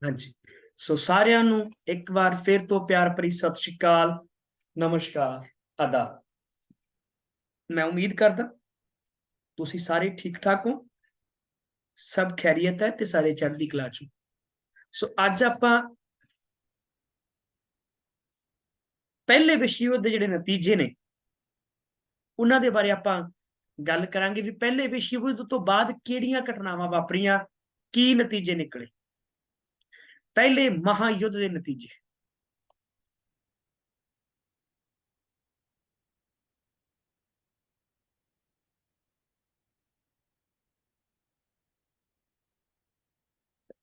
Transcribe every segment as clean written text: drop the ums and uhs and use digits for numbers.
हाँ जी। सो सारिਆਂ ਨੂੰ एक बार फिर तो प्यार भरी सत श्री अकाल, नमस्कार, आदाब। मैं उम्मीद करदा तुसी सारे ठीक ठाक हो, सब खैरियत है ते सारे चढ़दी कला च। सो अज आपां पहले विश्व युद्ध दे जिहड़े नतीजे ने उन्हां दे बारे आपां गल करांगे भी पहले विश्व युद्ध तो बाद किहड़ियां घटनावां वापरियां, की नतीजे निकले पहले महायुद्ध दे नतीजे।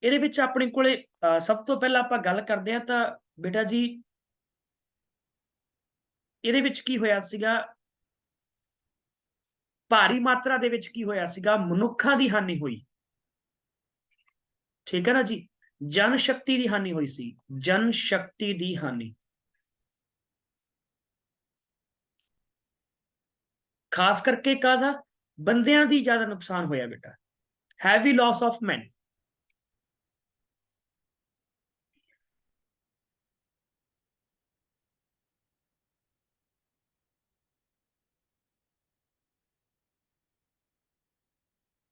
ਇਹਦੇ ਵਿੱਚ ਆਪਣੇ ਕੋਲੇ ਸਭ ਤੋਂ ਪਹਿਲਾਂ ਆਪਾਂ ਗੱਲ ਕਰਦੇ ਹਾਂ ਤਾਂ ਬੇਟਾ ਜੀ ਇਹਦੇ ਵਿੱਚ ਕੀ ਹੋਇਆ ਸੀਗਾ, ਭਾਰੀ ਮਾਤਰਾ ਦੇ ਵਿੱਚ ਕੀ ਹੋਇਆ ਸੀਗਾ, ਮਨੁੱਖਾਂ ਦੀ ਹਾਨੀ ਹੋਈ। ਠੀਕ ਹੈ ਨਾ ਜੀ, ਜਨ ਸ਼ਕਤੀ ਦੀ ਹਾਨੀ ਹੋਈ ਸੀ, ਜਨ ਸ਼ਕਤੀ ਦੀ ਹਾਨੀ। ਖਾਸ ਕਰਕੇ ਕਾਹਦਾ, ਬੰਦਿਆਂ ਦੀ ਜ਼ਿਆਦਾ ਨੁਕਸਾਨ ਹੋਇਆ ਬੇਟਾ, ਹੈਵੀ ਲਾਸ ਆਫ ਮੈਨ।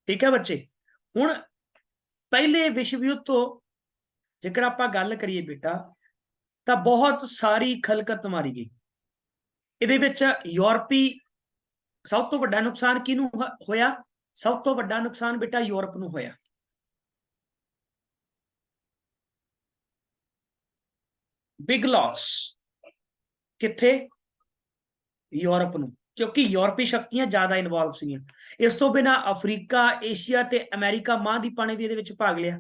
ठीक है बच्चे, हुण पहले विश्व युद्ध तो जेकर आप गल करिए बेटा तो बहुत सारी खलकत मारी गई। ये यूरोपी सब तो वड्डा नुकसान किनू होया, सब तो वड्डा नुकसान बेटा यूरोप नू होया। बिग लॉस किथे, यूरोप नू, क्योंकि यूरोपी शक्तियां ज्यादा इन्वॉल्व सी। इस तो बिना अफ्रीका, एशिया ते अमेरिका महाद्वीपां ने भी इहदे विच भाग लिया।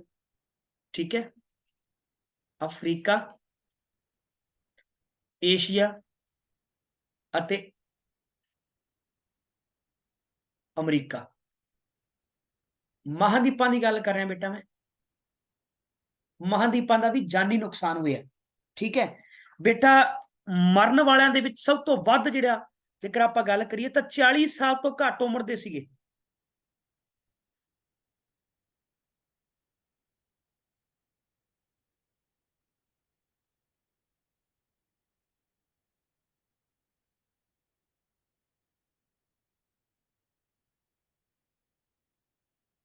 ठीक है, अफ्रीका, एशिया अते अमरीका महाद्वीपां की गल कर रहा बेटा मैं, महाद्वीपां का भी जानी नुकसान हुआ। ठीक है बेटा, मरण वालियां दे विच सब तो वध जिहड़ा जेकर आप गल करिए तो 40 साल तो घट उम्र दे सीगे।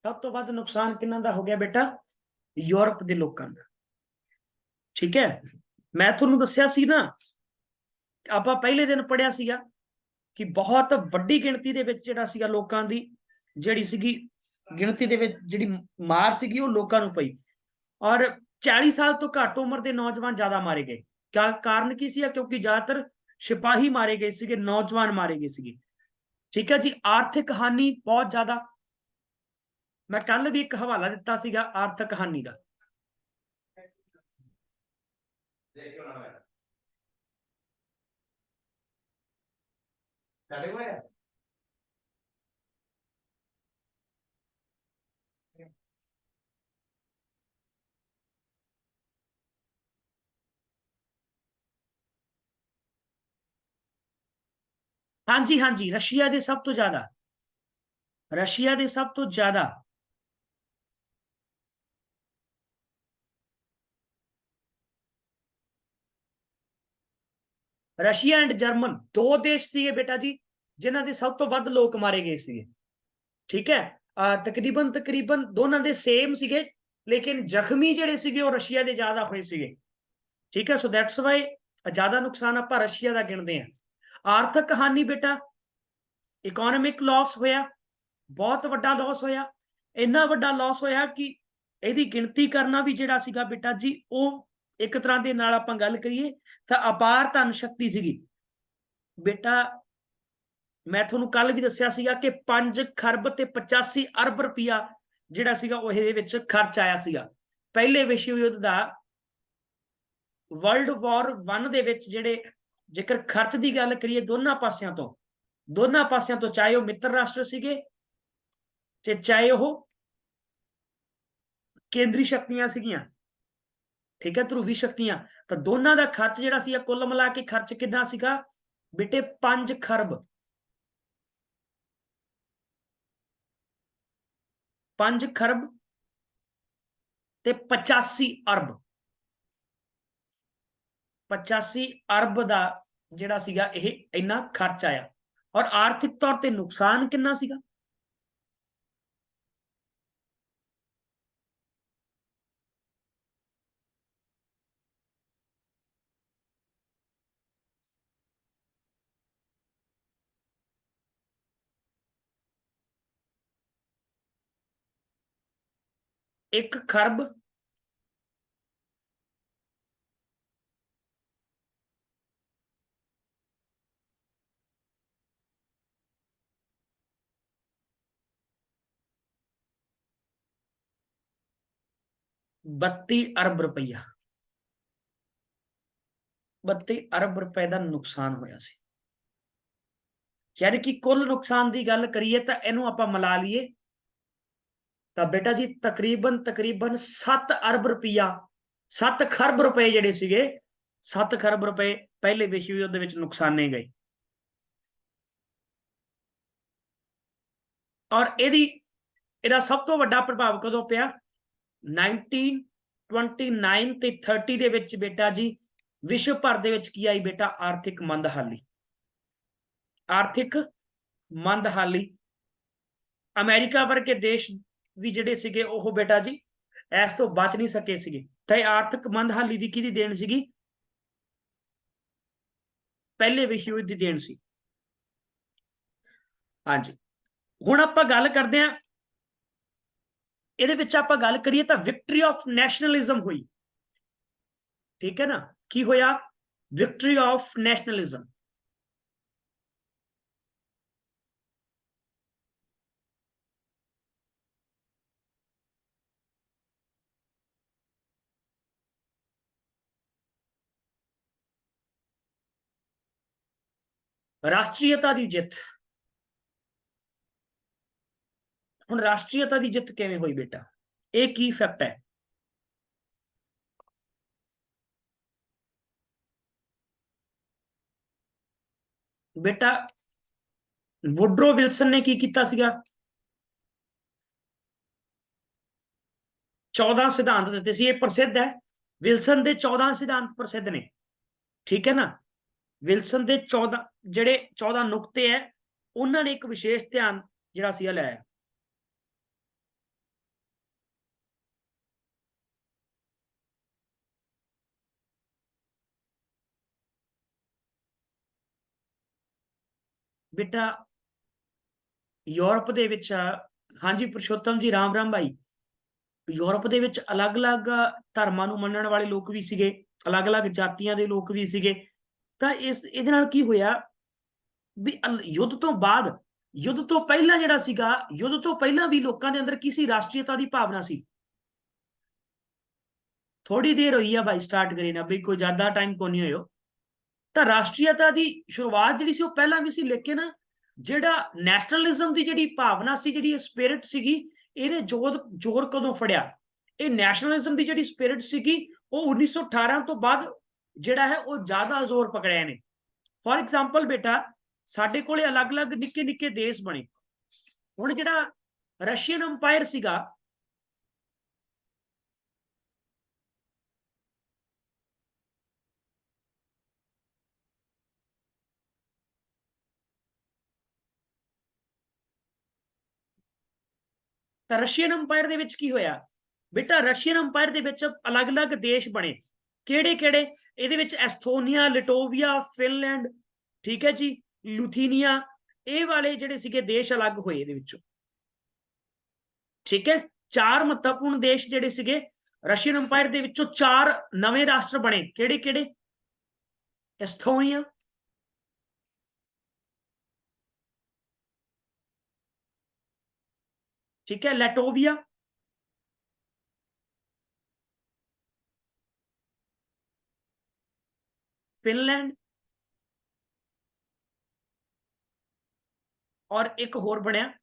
सब तो वध नुकसान किन्हां दा हो गया बेटा, यूरोप के लोगों का। ठीक है, मैं थोनू दस्सिया सी ना, आपां पहले दिन पढ़िया सीगा कि बहुत वड्डी गिणती दे विच जिहड़ा सीगा लोकां दी जिहड़ी सीगी गिणती दे विच जिहड़ी मार सीगी वो लोकां नू पई। और 40 साल तो घट उम्र के नौजवान ज्यादा मारे गए। क्या कारण की सी, क्योंकि ज्यादातर सिपाही मारे गए सीगे, नौजवान मारे गए सीगे। ठीक है जी, आर्थिक हानि बहुत ज्यादा। मैं कल भी एक हवाला दिता सीगा आर्थिक हानि का। हाँ जी, हाँ जी, रशिया के सब तो ज्यादा, रशिया के सब तो ज्यादा। रशिया एंड जर्मन दो देश थे बेटा जी जिन्हों के सब तो वध लोग मारे गए थे। ठीक है, तकरीबन तकरीबन दोनों के सेम सीगे, लेकिन जख्मी जड़े सीगे वो रशिया के ज्यादा हुए सीगे। ठीक है, सो दैट्स वाई ज्यादा नुकसान आप रशिया का गिनते हैं। आर्थिक हानि बेटा, इकोनॉमिक लॉस होया, बहुत वड्डा लॉस होया, इन्ना वड्डा लॉस होया कि ਇਹਦੀ गिनती करना भी ਜਿਹੜਾ ਸੀਗਾ बेटा जी वो एक तरह के नाल आपां गल करिए तो अपार धन शक्ति सीगी बेटा। मैं थोनू कल भी दस्सिया सीगा कि 5 खरब ते 85 अरब रुपया जिहड़ा सीगा वो ਇਹਦੇ ਵਿੱਚ खर्च आया सीगा पहले विश्व युद्ध का। वर्ल्ड वॉर 1 ਦੇ ਵਿੱਚ ਜਿਹੜੇ जेकर खर्च की गल करिए दोनों पासियां तो चाहे वह मित्र राष्ट्र सीगे ते चाहे वह केंद्रीय शक्तियां सीगियां। ठीक है, ध्रुवी शक्तियां, तो दोनों का खर्च जिहड़ा सीगा कुल मिला के खर्च कितना सीगा बेटे 5 खरब, 5 खरब ਤੇ 85 ਅਰਬ 85 ਅਰਬ ਦਾ ਜਿਹੜਾ ਸੀਗਾ ਇਹ ਇੰਨਾ ਖਰਚ ਆਇਆ। ਔਰ ਆਰਥਿਕ ਤੌਰ ਤੇ ਨੁਕਸਾਨ ਕਿੰਨਾ ਸੀਗਾ? ਇੱਕ ਖਰਬ 32 ਅਰਬ ਰੁਪਈਆ 32 ਅਰਬ ਰੁਪਏ ਦਾ ਨੁਕਸਾਨ ਹੋਇਆ ਸੀ। ਯਾਨੀ ਕਿ ਕੁੱਲ ਨੁਕਸਾਨ ਦੀ ਗੱਲ ਕਰੀਏ ਤਾਂ ਇਹਨੂੰ ਆਪਾਂ ਮਿਲਾ ਲਈਏ ਤਾਂ ਬੇਟਾ ਜੀ ਤਕਰੀਬਨ 7 ਅਰਬ ਰੁਪਈਆ 7 ਖਰਬ ਰੁਪਏ ਜਿਹੜੇ ਸੀਗੇ 7 ਖਰਬ ਰੁਪਏ ਪਹਿਲੇ ਵਿਸ਼ਵ ਯੁੱਧ ਦੇ ਵਿੱਚ ਨੁਕਸਾਨੇ ਗਏ। ਔਰ ਇਹਦਾ ਸਭ ਤੋਂ ਵੱਡਾ ਪ੍ਰਭਾਵ ਕਦੋਂ ਪਿਆ? 1929 ਤੇ 30 ਦੇ ਵਿੱਚ ਬੇਟਾ ਜੀ ਵਿਸ਼ਵ ਭਰ ਦੇ ਵਿੱਚ ਕੀ ਆਈ ਬੇਟਾ? ਆਰਥਿਕ ਮੰਦਹਾਲੀ। ਆਰਥਿਕ ਮੰਦਹਾਲੀ। ਅਮਰੀਕਾ ਵਰਗੇ ਦੇਸ਼ ਵੀ ਜਿਹੜੇ ਸੀਗੇ ਉਹ ਬੇਟਾ ਜੀ ਇਸ ਤੋਂ ਬਚ ਨਹੀਂ ਸਕੇ ਸੀਗੇ। ਤਾਂ ਇਹ ਆਰਥਿਕ ਮੰਦਹਾਲੀ ਵੀ ਕਿਹਦੀ ਦੇਣ ਸੀਗੀ? ਪਹਿਲੇ ਵਿਸ਼ਵ ਯੁੱਧ ਦੀ ਦੇਣ ਸੀ। ਹਾਂਜੀ, ਹੁਣ ਆਪਾਂ ਗੱਲ ਕਰਦੇ ਹਾਂ ਇਹਦੇ ਵਿੱਚ ਆਪਾਂ ਗੱਲ ਕਰੀਏ ਤਾਂ ਵਿਕਟਰੀ ਆਫ ਨੈਸ਼ਨਲਿਜ਼ਮ ਹੋਈ। ਠੀਕ ਹੈ ਨਾ? ਕੀ ਹੋਇਆ? Victory of nationalism. ਰਾਸ਼ਟਰੀਅਤਾ ਦੀ ਜਿੱਤ। ਹੁਣ ਰਾਸ਼ਟਰੀਅਤਾ ਦੀ ਜਿੱਤ ਕਿਵੇਂ ਹੋਈ ਬੇਟਾ? ਇਹ ਕੀ ਫੈਕਟ ਹੈ? ਬੇਟਾ ਵੁਡਰੋ ਵਿਲਸਨ ਨੇ ਕੀ ਕੀਤਾ ਸੀਗਾ? 14 ਸਿਧਾਂਤ ਦਿੱਤੇ ਸੀ। ਇਹ ਪ੍ਰਸਿੱਧ ਹੈ। ਵਿਲਸਨ ਦੇ 14 ਸਿਧਾਂਤ ਪ੍ਰਸਿੱਧ ਨੇ। ਠੀਕ ਹੈ ਨਾ? ਵਿਲਸਨ ਦੇ 14 ਨੁਕਤੇ ਹੈ, ਉਹਨਾਂ ਨੇ ਇੱਕ ਵਿਸ਼ੇਸ਼ ਧਿਆਨ ਜਿਹੜਾ ਸੀ ਲਾਇਆ। ਬੇਟਾ ਯੂਰਪ ਦੇ ਵਿੱਚ, ਹਾਂਜੀ ਪੁਰਸ਼ੋਤਮ ਜੀ, ਰਾਮ ਰਾਮ ਭਾਈ। ਯੂਰਪ ਦੇ ਵਿੱਚ ਅਲੱਗ-ਅਲੱਗ ਧਰਮਾਂ ਨੂੰ ਮੰਨਣ ਵਾਲੇ ਲੋਕ ਵੀ ਸੀਗੇ, ਅਲੱਗ-ਅਲੱਗ ਜਾਤੀਆਂ ਦੇ ਲੋਕ ਵੀ ਸੀਗੇ। ਤਾਂ ਇਹਦੇ ਨਾਲ ਕੀ ਹੋਇਆ ਵੀ ਯੁੱਧ ਤੋਂ ਬਾਅਦ, ਯੁੱਧ ਤੋਂ ਪਹਿਲਾਂ ਜਿਹੜਾ ਸੀਗਾ, ਯੁੱਧ ਤੋਂ ਪਹਿਲਾਂ ਵੀ ਲੋਕਾਂ ਦੇ ਅੰਦਰ ਕੀ ਸੀ? ਰਾਸ਼ਟਰੀਅਤਾ ਦੀ ਭਾਵਨਾ ਸੀ। ਥੋੜੀ ਦੇਰ ਹੋਈ ਆ ਭਾਈ ਸਟਾਰਟ ਕਰੀ ਨਾ ਵੀ, ਕੋਈ ਜ਼ਿਆਦਾ ਟਾਈਮ ਕੋ ਨਹੀਂ ਹੋਇਓ। ਤਾਂ ਰਾਸ਼ਟਰੀਅਤਾ ਦੀ ਸ਼ੁਰੂਆਤ ਜਿਹੜੀ ਸੀ ਉਹ ਪਹਿਲਾਂ ਵੀ ਸੀ, ਲੇਕਿਨ ਜਿਹੜਾ ਨੈਸ਼ਨਲਿਜ਼ਮ ਦੀ ਜਿਹੜੀ ਭਾਵਨਾ ਸੀ, ਜਿਹੜੀ ਸਪਿਰਿਟ ਸੀਗੀ, ਇਹਨੇ ਜ਼ੋਰ ਕਦੋਂ ਫੜਿਆ? ਇਹ ਨੈਸ਼ਨਲਿਜ਼ਮ ਦੀ ਜਿਹੜੀ ਸਪਿਰਿਟ ਸੀਗੀ ਉਹ 1918 ਤੋਂ ਬਾਅਦ ਜਿਹੜਾ ਹੈ ਉਹ ਜ਼ਿਆਦਾ ਜ਼ੋਰ ਪਕੜਿਆ ਨੇ। ਫੋਰ ਐਗਜ਼ਾਮਪਲ ਬੇਟਾ ਸਾਡੇ ਕੋਲੇ ਅਲੱਗ-ਅਲੱਗ ਨਿੱਕੇ-ਨਿੱਕੇ ਦੇਸ਼ ਬਣੇ। ਹੁਣ ਜਿਹੜਾ ਰਸ਼ੀਅਨ ਅੰਪਾਇਰ ਸੀਗਾ, ਤਾਂ ਰਸ਼ੀਅਨ ਅੰਪਾਇਰ ਦੇ ਵਿੱਚ ਕੀ ਹੋਇਆ ਬੇਟਾ? ਰਸ਼ੀਅਨ ਅੰਪਾਇਰ ਦੇ ਵਿੱਚ ਅਲੱਗ-ਅਲੱਗ ਦੇਸ਼ ਬਣੇ। ਕਿਹੜੇ-ਕਿਹੜੇ? ਇਹਦੇ ਵਿੱਚ ਐਸਥੋਨੀਆ, ਲਿਟੋਵੀਆ, ਫਿਨਲੈਂਡ, ਠੀਕ ਹੈ ਜੀ, ਲੁਥੀਨੀਆ, ਇਹ ਵਾਲੇ ਜਿਹੜੇ ਸੀਗੇ ਦੇਸ਼ ਅਲੱਗ ਹੋਏ ਇਹਦੇ ਵਿੱਚੋਂ। ਠੀਕ ਹੈ, 4 ਮਹੱਤਵਪੂਰਨ ਦੇਸ਼ ਜਿਹੜੇ ਸੀਗੇ ਰਸ਼ੀਅਨ ਅੰਪਾਇਰ ਦੇ ਵਿੱਚੋਂ 4 ਨਵੇਂ ਰਾਸ਼ਟਰ ਬਣੇ। ਕਿਹੜੇ-ਕਿਹੜੇ? ਐਸਥੋਨੀਆ, ठीक है, लैटोविया, फिनलैंड और एक होर बनया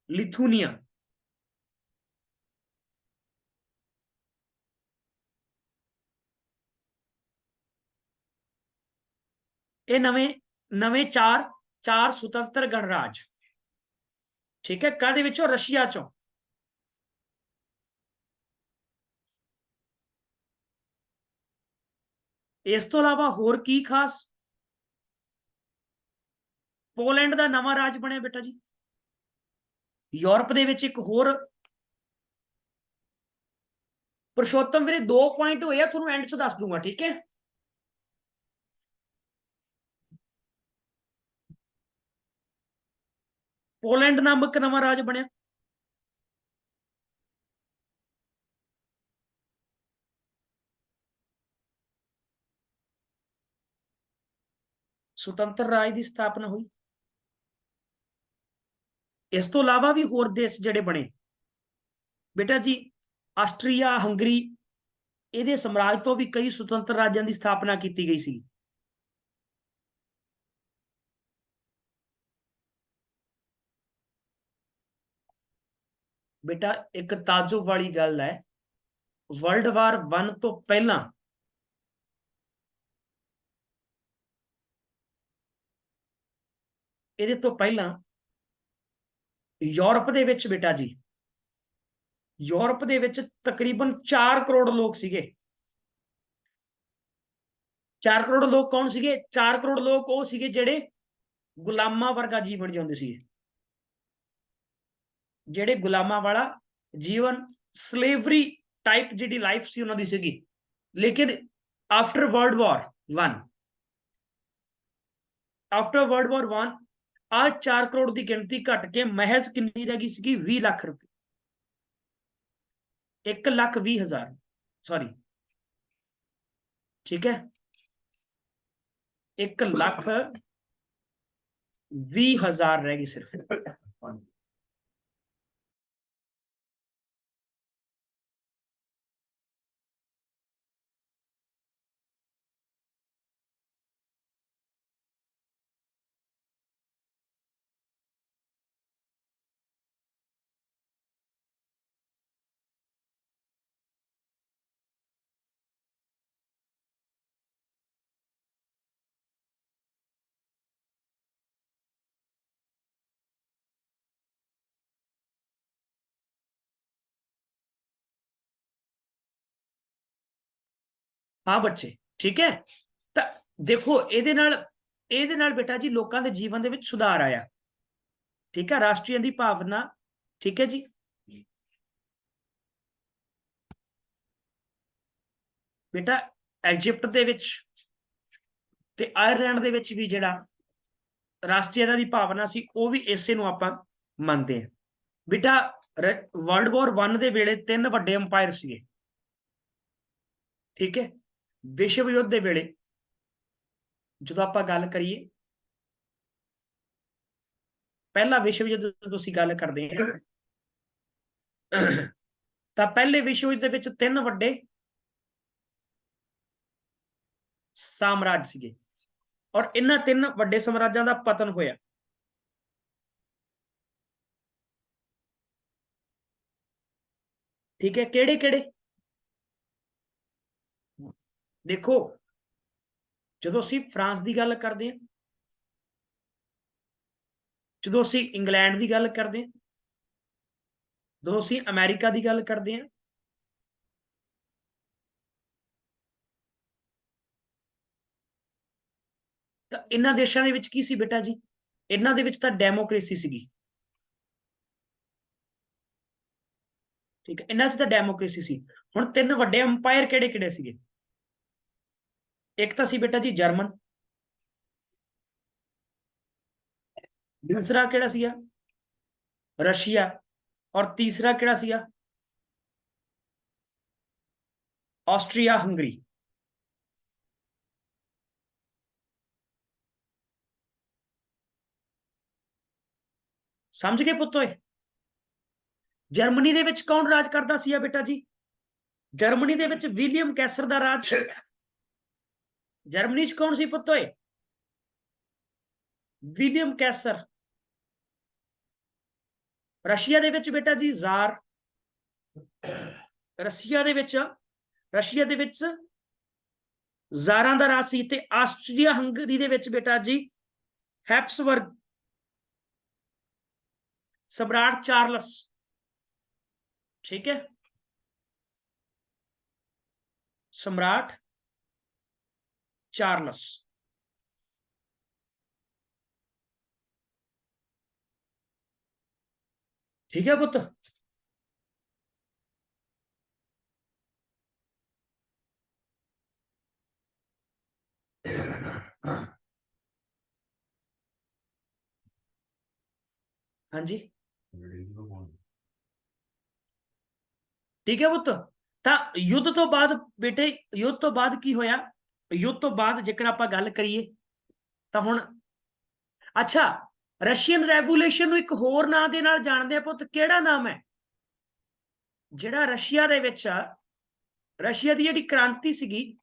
लिथुनिया। ये नवे नवे चार चार स्वतंत्र गणराज। ठीक है, कद विचों? रशिया चों। इस तो इलावा होर की खास? पोलैंड का नवा राज बनया बेटा जी। यूरोप दे विच एक होर पुरुषोत्तम मेरे 2 पॉइंट हुए, थोड़ा एंड च दस दूंगा, ठीक है। पोलैंड नामक नवा राज बनया। सुतंत्र राज की स्थापना हुई। इस तो इलावा भी होर देश जड़े बने बेटा जी, आस्ट्रिया हंगरी, ਇਹਦੇ ਸਾਮਰਾਜ ਤੋਂ ਵੀ ਕਈ ਸੁਤੰਤਰ ਰਾਜਾਂ ਦੀ ਸਥਾਪਨਾ ਕੀਤੀ ਗਈ ਸੀ। बेटा एक ताजुब वाली गल है, वर्ल्ड वार 1 तो पहला ਇਹਦੇ ਤੋਂ ਪਹਿਲਾਂ यूरोप ਦੇ ਵਿੱਚ बेटा जी, यूरोप ਦੇ ਵਿੱਚ तकरीबन 4 करोड़ लोग ਸੀਗੇ। 4 करोड़ लोग कौन ਸੀਗੇ? 4 करोड़ लोग ਉਹ ਸੀਗੇ ਜਿਹੜੇ ਗੁਲਾਮਾਂ ਵਰਗਾ ਜੀਵਨ ਜਿਉਂਦੇ ਸੀ, ਜਿਹੜੇ ਗੁਲਾਮਾਂ ਵਾਲਾ ਜੀਵਨ, ਸਲੇਵਰੀ टाइप जी लाइफ सी उन्होंने सी। लेकिन after world war 1, after world war 1 आज 4 करोड़ की गिनती घट के महज कितनी रह गई सी? 20 लाख रुपए, 1,20,000, सॉरी, ठीक है, 1,20,000 रह गई सिर्फ। हाँ बच्चे, ठीक है। तो देखो ਇਹਦੇ ਨਾਲ बेटा जी लोगों के जीवन के सुधार आया, ठीक है, राष्ट्रीय की भावना, ठीक है जी। बेटा इजिप्ट के ते आयरलैंड के भी जिहड़ा राष्ट्रीयता की भावना सी, वो भी इसे नूं आपां मनते हैं। बेटा वर्ल्ड वॉर 1 के वेले 3 वड्डे अंपायर सीगे, ठीक है। विश्व युद्ध के वेले जो आप गल करिए, पहला विश्व युद्ध तुसीं गल करते हैं, तो पहले विश्व युद्ध के 3 वड्डे साम्राज्य सीगे, और इन्हां 3 वड्डे साम्राज्यां दा पतन होया। ठीक है, केड़े केड़े? देखो जो असीं फ्रांस की गल करते हैं, जो असीं इंग्लैंड की गल करते हैं, जो असीं अमेरिका की गल करते हैं, तो इन्हां देशों के की सी बेटा जी? इन्हां दे विच तां डेमोक्रेसी सीगी, ठीक है, इन्हां च तां डेमोक्रेसी सी। हुण 3 वड्डे अंपायर केड़े केड़े सीगे? एक तो सी बेटा जी जर्मन, दूसरा केड़ा सीगा? रशिया, और तीसरा केड़ा सीगा? Austria Hungary. समझ गए पुत्तो? जर्मनी दे विच कौन राज करता सी बेटा जी? जर्मनी दे विच विलियम कैसर दा राज। जर्मनी च कौन सी पुत्तो? विलियम कैसर। रशिया दे विच बेटा जी जार। रशिया दे विच, रशिया दे विच ਜ਼ਾਰਾਂ ਦਾ ਰਾਜ ਸੀ। ਤੇ ਆਸਟਰੀਆ ਹੰਗਰੀ ਦੇ ਵਿੱਚ बेटा जी हैप्सबर्ग, सम्राट चार्लस, ठीक है, सम्राट चार्लस। ठीक है पुत्र। हाँ जी, ठीक है पुत्र। ਤਾਂ युद्ध तो बाद बेटे, युद्ध तो बाद की होया, युद्ध तो बाद जेकर आप गल करिए ਤਾਂ ਹੁਣ अच्छा, रशियन रेवोल्यूशन ਨੂੰ ਇੱਕ ਹੋਰ ਨਾਂ ਦੇ ਨਾਲ ਜਾਣਦੇ ਆ ਪੁੱਤ, ਕਿਹੜਾ ਨਾਮ ਹੈ? ਜਿਹੜਾ ਰਸ਼ੀਆ ਦੇ ਵਿੱਚ ਆ, ਰਸ਼ੀਆ ਦੀ ਜਿਹੜੀ ਕ੍ਰਾਂਤੀ ਸੀਗੀ,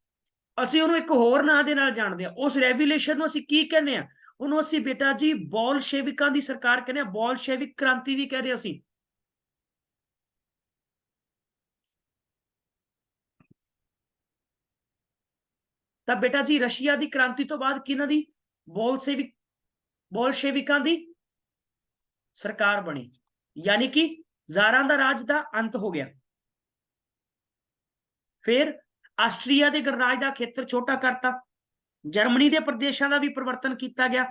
ਅਸੀਂ ਉਹਨੂੰ ਇੱਕ ਹੋਰ ਨਾਂ ਦੇ ਨਾਲ ਜਾਣਦੇ ਆ। ਉਸ ਰੈਵੋਲੂਸ਼ਨ ਨੂੰ ਅਸੀਂ ਕੀ ਕਹਿੰਦੇ ਆ? ਉਹਨੂੰ ਅਸੀਂ ਬੇਟਾ ਜੀ ਬੋਲਸ਼ੇਵਿਕਾਂ ਦੀ ਸਰਕਾਰ ਕਹਿੰਦੇ ਆ, ਬੋਲਸ਼ੇਵਿਕ ਕ੍ਰਾਂਤੀ ਵੀ ਕਹਿੰਦੇ ਅਸੀਂ। ਤਾਂ ਬੇਟਾ ਜੀ ਰਸ਼ੀਆ ਦੀ ਕ੍ਰਾਂਤੀ ਤੋਂ ਬਾਅਦ ਕਿਹਨਾਂ ਦੀ? ਬੋਲਸ਼ੇਵਿਕਾਂ ਦੀ ਸਰਕਾਰ ਬਣੀ, ਯਾਨੀ ਕਿ ਜ਼ਾਰਾਂ ਦਾ ਰਾਜ ਦਾ ਅੰਤ ਹੋ ਗਿਆ। ਫਿਰ ਆਸਟਰੀਆ ਦੇ ਗਣਰਾਜ ਦਾ ਖੇਤਰ ਛੋਟਾ ਕਰਤਾ, ਜਰਮਨੀ ਦੇ ਪ੍ਰਦੇਸ਼ਾਂ ਦਾ ਵੀ ਪਰਿਵਰਤਨ ਕੀਤਾ ਗਿਆ,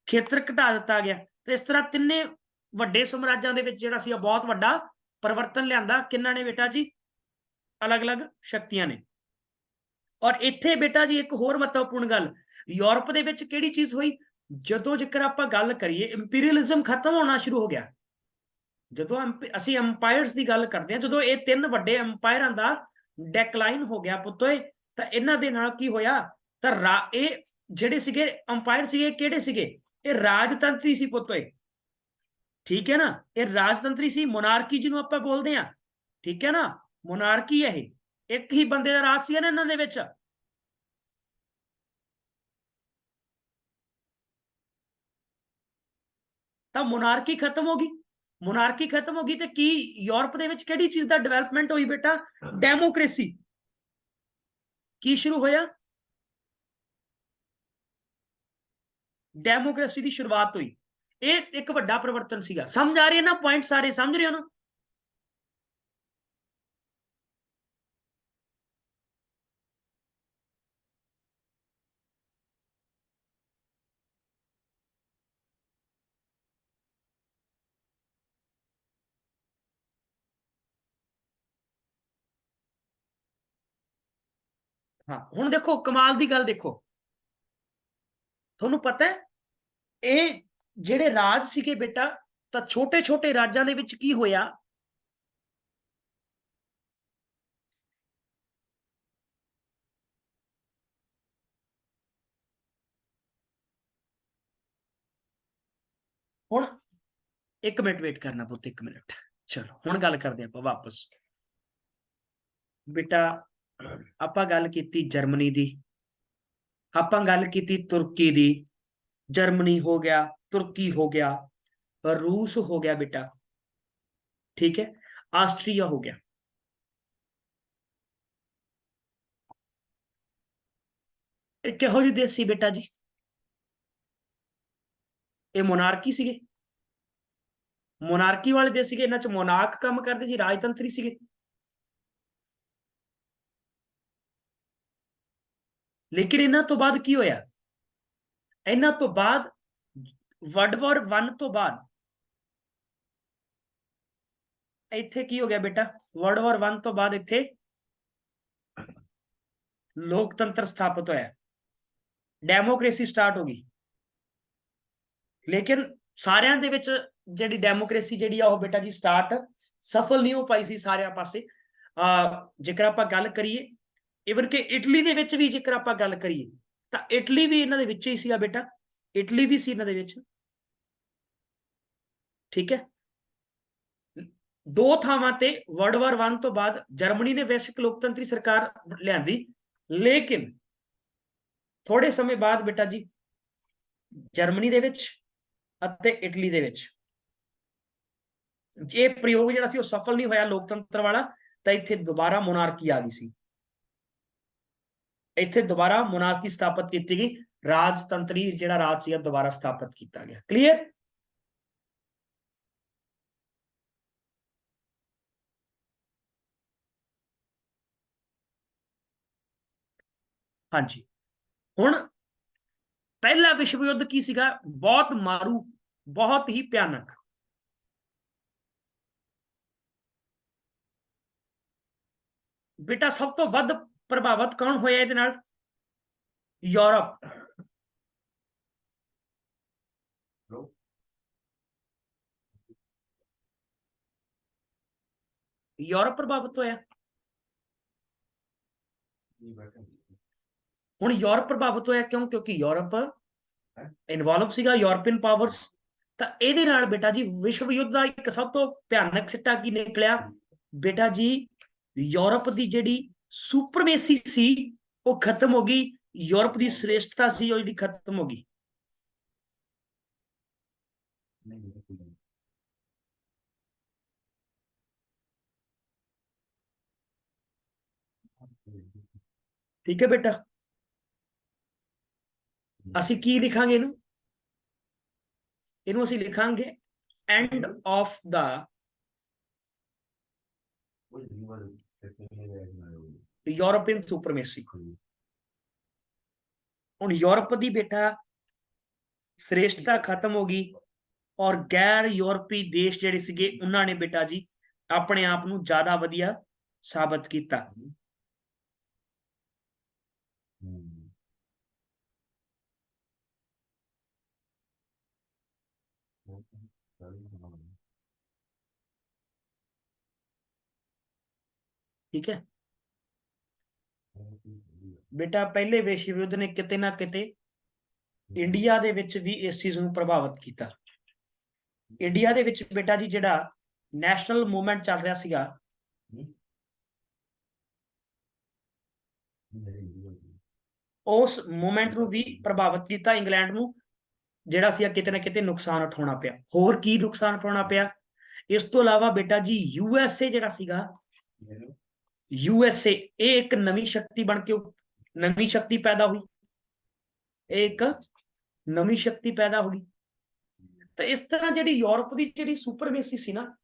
ਖੇਤਰ ਘਟਾ ਦਿੱਤਾ ਗਿਆ। ਤੇ ਇਸ ਤਰ੍ਹਾਂ ਤਿੰਨੇ ਵੱਡੇ ਸਾਮਰਾਜਾਂ ਦੇ ਵਿੱਚ ਜਿਹੜਾ ਸੀ ਬਹੁਤ ਵੱਡਾ ਪਰਿਵਰਤਨ ਲਿਆਂਦਾ। ਕਿੰਨਾ ਨੇ ਬੇਟਾ ਜੀ? ਅਲੱਗ-ਅਲੱਗ ਸ਼ਕਤੀਆਂ ਨੇ। ਔਰ ਇੱਥੇ ਬੇਟਾ ਜੀ ਇੱਕ ਹੋਰ ਮਹੱਤਵਪੂਰਨ ਗੱਲ, ਯੂਰਪ ਦੇ ਵਿੱਚ ਕਿਹੜੀ ਚੀਜ਼ ਹੋਈ? ਜਦੋਂ ਜੇਕਰ ਆਪਾਂ ਗੱਲ ਕਰੀਏ, ਇੰਪੀਰੀਅਲਿਜ਼ਮ ਖਤਮ ਹੋਣਾ ਸ਼ੁਰੂ ਹੋ ਗਿਆ। ਜਦੋਂ ਅਸੀਂ ਐਮਪਾਇਰਸ ਦੀ ਗੱਲ ਕਰਦੇ ਹਾਂ, ਜਦੋਂ ਇਹ ਤਿੰਨ ਵੱਡੇ ਐਮਪਾਇਰਾਂ ਦਾ ਡੈਕਲਾਈਨ ਹੋ ਗਿਆ ਪੁੱਤੋਏ, ਤਾਂ ਇਹਨਾਂ ਦੇ ਨਾਲ ਕੀ ਹੋਇਆ? ਤਾਂ ਇਹ ਜਿਹੜੇ ਸੀਗੇ ਅੰਪਾਇਰ ਸੀਗੇ, ਕਿਹੜੇ ਸੀਗੇ? ਇਹ ਰਾਜਤੰਤਰੀ ਸੀ ਪੁੱਤੋਏ। ਠੀਕ ਹੈ ਨਾ, ਇਹ ਰਾਜਤੰਤਰੀ ਸੀ, ਮੋਨਾਰਕੀ ਜਿਹਨੂੰ ਆਪਾਂ ਬੋਲਦੇ ਆ। ਠੀਕ ਹੈ ਨਾ, ਮੋਨਾਰਕੀ ਹੈ ਇਹ, ਇੱਕ ਹੀ ਬੰਦੇ ਦਾ ਰਾਜ ਸੀ ਨਾ ਇਹਨਾਂ ਦੇ ਵਿੱਚ। ਤਾਂ ਮੋਨਾਰਕੀ ਖਤਮ ਹੋ ਗਈ। ਮੋਨਾਰਕੀ ਖਤਮ ਹੋ ਗਈ ਤੇ ਕੀ ਯੂਰਪ ਦੇ ਵਿੱਚ ਕਿਹੜੀ ਚੀਜ਼ ਦਾ ਡਿਵੈਲਪਮੈਂਟ ਹੋਈ ਬੇਟਾ? ਡੈਮੋਕ੍ਰੇਸੀ। ਕੀ ਸ਼ੁਰੂ ਹੋਇਆ? ਡੈਮੋਕ੍ਰੇਸੀ ਦੀ ਸ਼ੁਰੂਆਤ ਹੋਈ। ਇਹ ਇੱਕ ਵੱਡਾ ਪਰਿਵਰਤਨ ਸੀਗਾ। ਸਮਝ ਆ ਰਹੀ ਹੈ ਨਾ? ਪੁਆਇੰਟ ਸਾਰੇ ਸਮਝ ਰਹੇ ਹੋ ਨਾ? ਹਾਂ, ਹੁਣ ਦੇਖੋ ਕਮਾਲ ਦੀ ਗੱਲ ਦੇਖੋ, ਤੁਹਾਨੂੰ ਪਤਾ ਹੈ ਇਹ ਜਿਹੜੇ ਰਾਜ ਸੀਗੇ ਬੇਟਾ, ਤਾਂ ਛੋਟੇ ਛੋਟੇ ਰਾਜਾਂ ਦੇ ਵਿੱਚ ਕੀ ਹੋਇਆ? ਹੁਣ ਇੱਕ ਮਿੰਟ ਵੇਟ ਕਰਨਾ ਪੁੱਤ, ਇੱਕ ਮਿੰਟ। ਚਲੋ ਹੁਣ ਗੱਲ ਕਰਦੇ ਆਪਾਂ ਵਾਪਸ। ਬੇਟਾ ਆਪਾਂ ਗੱਲ ਕੀਤੀ ਜਰਮਨੀ ਦੀ, ਆਪਾਂ ਗੱਲ ਕੀਤੀ ਤੁਰਕੀ ਦੀ। ਜਰਮਨੀ ਹੋ ਗਿਆ, ਤੁਰਕੀ ਹੋ ਗਿਆ, रूस हो गया बेटा। ठीक है, ऑस्ट्रिया हो गया। ਕਿਹੋ ਜਿਹੇ ਦੇਸ਼ ਸੀ ਬੇਟਾ ਜੀ? ਇਹ ਮੋਨਾਰਕੀ ਸੀਗੇ, ਮੋਨਾਰਕੀ ਵਾਲੇ ਦੇਸ਼ ਸੀਗੇ। ਇਹਨਾਂ ਚ ਮੋਨਾਰਕ ਕੰਮ ਕਰਦੇ ਸੀ, ਰਾਜਤੰਤਰੀ ਸੀਗੇ। ਲੇਕਿਨ ਇਹਨਾਂ ਤੋਂ ਬਾਅਦ ਕੀ ਹੋਇਆ? ਇਹਨਾਂ ਤੋਂ ਬਾਅਦ ਵਰਲਡ ਵਾਰ 1 ਤੋਂ ਬਾਅਦ ਇੱਥੇ ਕੀ ਹੋ ਗਿਆ ਬੇਟਾ? ਵਰਲਡ ਵਾਰ 1 ਤੋਂ ਬਾਅਦ ਇੱਥੇ ਲੋਕਤੰਤਰ ਸਥਾਪਿਤ ਹੋਇਆ, ਡੈਮੋਕ੍ਰੇਸੀ ਸਟਾਰਟ ਹੋ ਗਈ। ਲੇਕਿਨ ਸਾਰਿਆਂ ਦੇ ਵਿੱਚ ਜਿਹੜੀ ਡੈਮੋਕ੍ਰੇਸੀ ਜਿਹੜੀ ਆ ਉਹ ਬੇਟਾ ਜੀ ਸਟਾਰਟ ਸਫਲ ਨਹੀਂ ਹੋ ਪਾਈ ਸੀ ਸਾਰਿਆਂ ਪਾਸੇ। ਜੇਕਰ ਆਪਾਂ ਗੱਲ ਕਰੀਏ ਇਵਨ ਕਿ ਇਟਲੀ ਦੇ ਵਿੱਚ ਵੀ, ਜੇਕਰ ਆਪਾਂ ਗੱਲ ਕਰੀਏ ਤਾਂ ਇਟਲੀ ਵੀ ਇਹਨਾਂ ਦੇ ਵਿੱਚ ਹੀ ਸੀਗਾ ਬੇਟਾ, ਇਟਲੀ ਵੀ ਸੀ ਇਹਨਾਂ ਦੇ ਵਿੱਚ। ਠੀਕ ਹੈ, ਦੋ ਥਾਵਾਂ ਤੇ ਵਰਲਡ ਵਾਰ 1 ਤੋਂ ਬਾਅਦ ਜਰਮਨੀ ਨੇ ਵੈਸ਼ਵਿਕ ਲੋਕਤੰਤਰੀ ਸਰਕਾਰ ਲਿਆਂਦੀ, ਲੇਕਿਨ ਥੋੜੇ ਸਮੇਂ ਬਾਅਦ ਬੇਟਾ ਜੀ ਜਰਮਨੀ ਦੇ ਵਿੱਚ ਅਤੇ ਇਟਲੀ ਦੇ ਵਿੱਚ ਇਹ ਪ੍ਰਯੋਗ ਜਿਹੜਾ ਸੀ ਉਹ ਸਫਲ ਨਹੀਂ ਹੋਇਆ ਲੋਕਤੰਤਰ ਵਾਲਾ, ਤਾਂ ਇੱਥੇ ਦੁਬਾਰਾ ਮੋਨਾਰਕੀ ਆ ਗਈ ਸੀ। ਇੱਥੇ ਦੁਬਾਰਾ ਮੋਨਾਰਕੀ ਸਥਾਪਿਤ ਕੀਤੀ ਗਈ, ਰਾਜਤੰਤਰੀ ਜਿਹੜਾ ਰਾਜ ਸੀ ਦੁਬਾਰਾ ਸਥਾਪਿਤ ਕੀਤਾ ਗਿਆ। ਕਲੀਅਰ? ਹਾਂਜੀ, ਹੁਣ पहला विश्व युद्ध की सीगा, बहुत मारू, बहुत ही भयानक। बेटा सब तो वध प्रभावित कौन होया इहदे नाल? यूरोप। यूरोप प्रभावित होया। हुण यूरोप प्रभावित होया क्यों? क्योंकि यूरोप इन्वॉल्व सीगा, यूरोपियन पावर्स। ਤਾਂ ਇਹਦੇ ਨਾਲ बेटा जी विश्व युद्ध ਦਾ ਇੱਕ ਸਭ ਤੋਂ ਭਿਆਨਕ ਸਿੱਟਾ ਕੀ ਨਿਕਲਿਆ बेटा जी? यूरोप ਦੀ ਜਿਹੜੀ ਸੁਪਰਮੇਸੀ ਸੀ ਉਹ ਖਤਮ ਹੋ ਗਈ, यूरोप ਦੀ श्रेष्ठता ਸੀ ਉਹ ਜਿਹੜੀ ਖਤਮ ਹੋ ਗਈ। ठीक है बेटा, ਅਸੀਂ ਕੀ ਲਿਖਾਂਗੇ ਇਹਨੂੰ? ਇਹਨੂੰ ਅਸੀਂ ਲਿਖਾਂਗੇ end of the European supremacy. ਹੁਣ यूरोप ਦੀ बेटा श्रेष्ठता खत्म हो गई और गैर यूरोपी देश ਜਿਹੜੇ ਸੀਗੇ ਉਹਨਾਂ ਨੇ बेटा जी ਆਪਣੇ ਆਪ ਨੂੰ ਜ਼ਿਆਦਾ ਵਧੀਆ ਸਾਬਤ ਕੀਤਾ। ठीक है बेटा, पहले विश्व युद्ध ने किते ना किते इंडिया दे विच भी इस चीज ਨੂੰ ਪ੍ਰਭਾਵਿਤ ਕੀਤਾ। इंडिया दे विच बेटा जी ਜਿਹੜਾ ਨੈਸ਼ਨਲ ਮੂਵਮੈਂਟ ਚੱਲ ਰਿਹਾ ਸੀਗਾ, ਉਸ ਮੂਵਮੈਂਟ ਨੂੰ ਵੀ ਪ੍ਰਭਾਵਿਤ ਕੀਤਾ। ਇੰਗਲੈਂਡ ਨੂੰ ਜਿਹੜਾ ਸੀ ਕਿਤੇ ਨਾ ਕਿਤੇ ਨੁਕਸਾਨ ਉਠਾਉਣਾ ਪਿਆ। ਹੋਰ ਕੀ ਨੁਕਸਾਨ ਉਠਾਉਣਾ ਪਿਆ? ਇਸ ਤੋਂ ਇਲਾਵਾ बेटा जी यूएसए ਜਿਹੜਾ ਸੀਗਾ, यूएसए ਇਹ ਇੱਕ ਨਵੀਂ ਸ਼ਕਤੀ ਬਣ ਕੇ ਨਵੀਂ ਸ਼ਕਤੀ ਪੈਦਾ ਹੋਈ। ਇਹ ਇੱਕ ਨਵੀਂ ਸ਼ਕਤੀ ਪੈਦਾ ਹੋ ਗਈ। ਤਾਂ ਇਸ ਤਰ੍ਹਾਂ ਜਿਹੜੀ ਯੂਰਪ ਦੀ ਜਿਹੜੀ ਸੁਪਰਮੇਸੀ ਸੀ ਨਾ,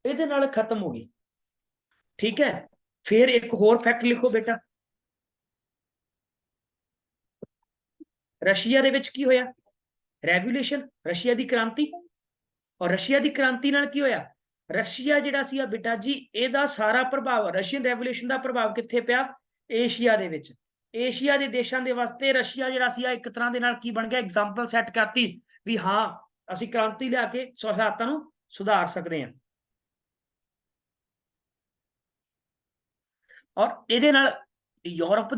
ਇਹਦੇ ਨਾਲ ਖਤਮ ਹੋ ਗਈ। ਠੀਕ ਹੈ, ਫਿਰ ਇੱਕ ਹੋਰ ਫੈਕਟ ਲਿਖੋ बेटा, ਰਸ਼ੀਆ ਦੇ ਵਿੱਚ ਕੀ ਹੋਇਆ? ਰੈਵੋਲੂਸ਼ਨ, ਰਸ਼ੀਆ ਦੀ ਕ੍ਰਾਂਤੀ। ਔਰ ਰਸ਼ੀਆ ਦੀ ਕ੍ਰਾਂਤੀ ਨਾਲ ਕੀ ਹੋਇਆ? ਰਸ਼ੀਆ ਜਿਹੜਾ ਸੀ बेटा जी ਇਹਦਾ ਸਾਰਾ ਪ੍ਰਭਾਵ, ਰਸ਼ੀਅਨ ਰੈਵੋਲੂਸ਼ਨ ਦਾ ਪ੍ਰਭਾਵ ਕਿੱਥੇ ਪਿਆ? ਏਸ਼ੀਆ ਦੇ ਵਿੱਚ। ਏਸ਼ੀਆ ਦੇ ਦੇਸ਼ਾਂ ਦੇ ਵਾਸਤੇ ਰਸ਼ੀਆ ਜਿਹੜਾ ਸੀ ਇੱਕ ਤਰ੍ਹਾਂ ਦੇ ਨਾਲ ਕੀ ਬਣ ਗਿਆ? ਐਗਜ਼ਾਮਪਲ ਸੈੱਟ ਕਰਤੀ ਵੀ ਹਾਂ ਅਸੀਂ ਕ੍ਰਾਂਤੀ ਲਿਆ ਕੇ ਹਾਲਾਤਾਂ ਨੂੰ ਸੁਧਾਰ ਸਕਦੇ ਹਾਂ। ਔਰ ਇਹਦੇ ਨਾਲ ਯੂਰਪ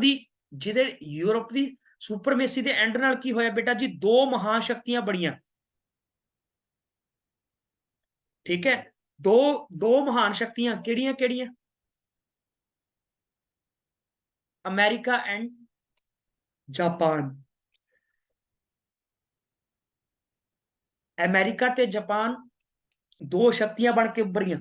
ਦੀ ਸੁਪਰਮੇਸੀ ਦੇ ਐਂਡ ਨਾਲ ਕੀ ਹੋਇਆ बेटा जी? ਦੋ ਮਹਾਨ ਸ਼ਕਤੀਆਂ ਬੜੀਆਂ। ठीक है, दो महान शक्तियां केड़ियां केड़ियां? America and Japan. अमेरिका ते जापान दो शक्तियां बन के उभरियां।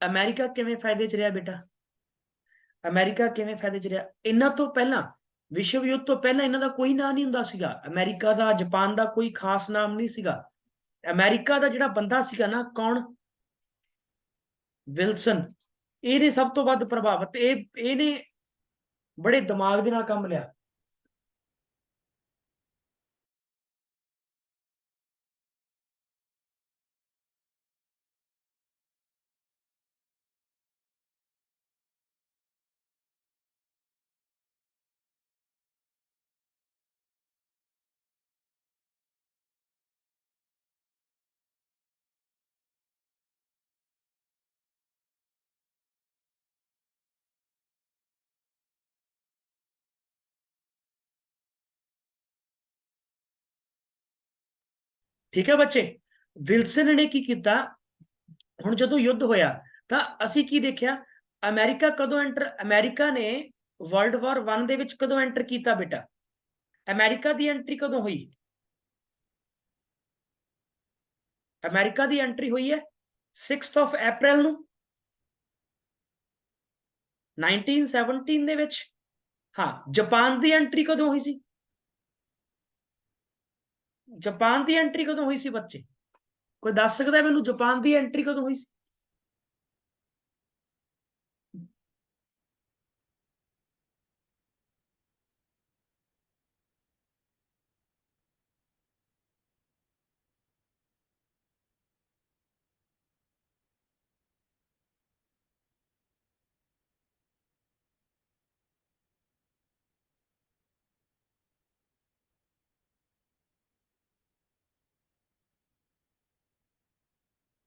अमेरिका किवें फायदे च रहा बेटा? अमेरिका किवें फायदे च रहा? इन्हां तो पहला विश्व युद्ध तो पहला इन्हां दा कोई नाम नहीं हुंदा सीगा। अमेरिका दा, जापान दा कोई खास नाम नहीं सीगा। अमेरिका दा जिहड़ा बंदा सीगा ना, कौन? विल्सन। ਇਹਦੇ ਸਭ ਤੋਂ ਵੱਧ ਪ੍ਰਭਾਵਿਤ ਇਹਨੇ बड़े दिमाग ਦੇ ਨਾਲ ਕੰਮ ਲਿਆ। ठीक है बच्चे, विल्सन ने की किया? हुण जदों युद्ध होया तां असीं की देखिया? ਅਮਰੀਕਾ ਕਦੋਂ ਐਂਟਰ, ਅਮਰੀਕਾ ਨੇ ਵਰਲਡ ਵਾਰ 1 ਦੇ ਵਿੱਚ ਕਦੋਂ ਐਂਟਰ ਕੀਤਾ ਬੇਟਾ? ਅਮਰੀਕਾ ਦੀ ਐਂਟਰੀ ਕਦੋਂ ਹੋਈ? ਅਮਰੀਕਾ ਦੀ ਐਂਟਰੀ ਹੋਈ ਹੈ 6 ਅਪ੍ਰੈਲ ਨੂੰ 1917 ਦੇ ਵਿੱਚ। ਹਾਂ, ਜਾਪਾਨ ਦੀ ਐਂਟਰੀ ਕਦੋਂ ਹੋਈ ਸੀ? ਜਾਪਾਨ ਦੀ ਐਂਟਰੀ ਕਦੋਂ ਹੋਈ ਸੀ ਬੱਚੇ? ਕੋਈ ਦੱਸ ਸਕਦਾ ਮੈਨੂੰ ਜਾਪਾਨ ਦੀ ਐਂਟਰੀ ਕਦੋਂ ਹੋਈ ਸੀ?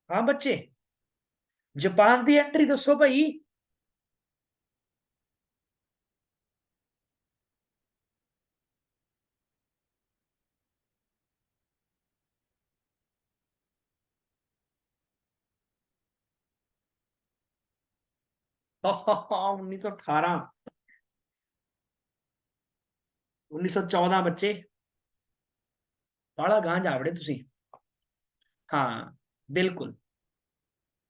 ਹਾਂ ਬੱਚੇ, ਜਾਪਾਨ ਦੀ ਐਂਟਰੀ ਦੱਸੋ ਭਾਈ। ਹਾਂ 1918, 1914 ਬੱਚੇ, ਬਾਹਲਾ ਗਾਂ ਜਾ ਵੜੇ ਤੁਸੀਂ। ਹਾਂ ਬਿਲਕੁਲ,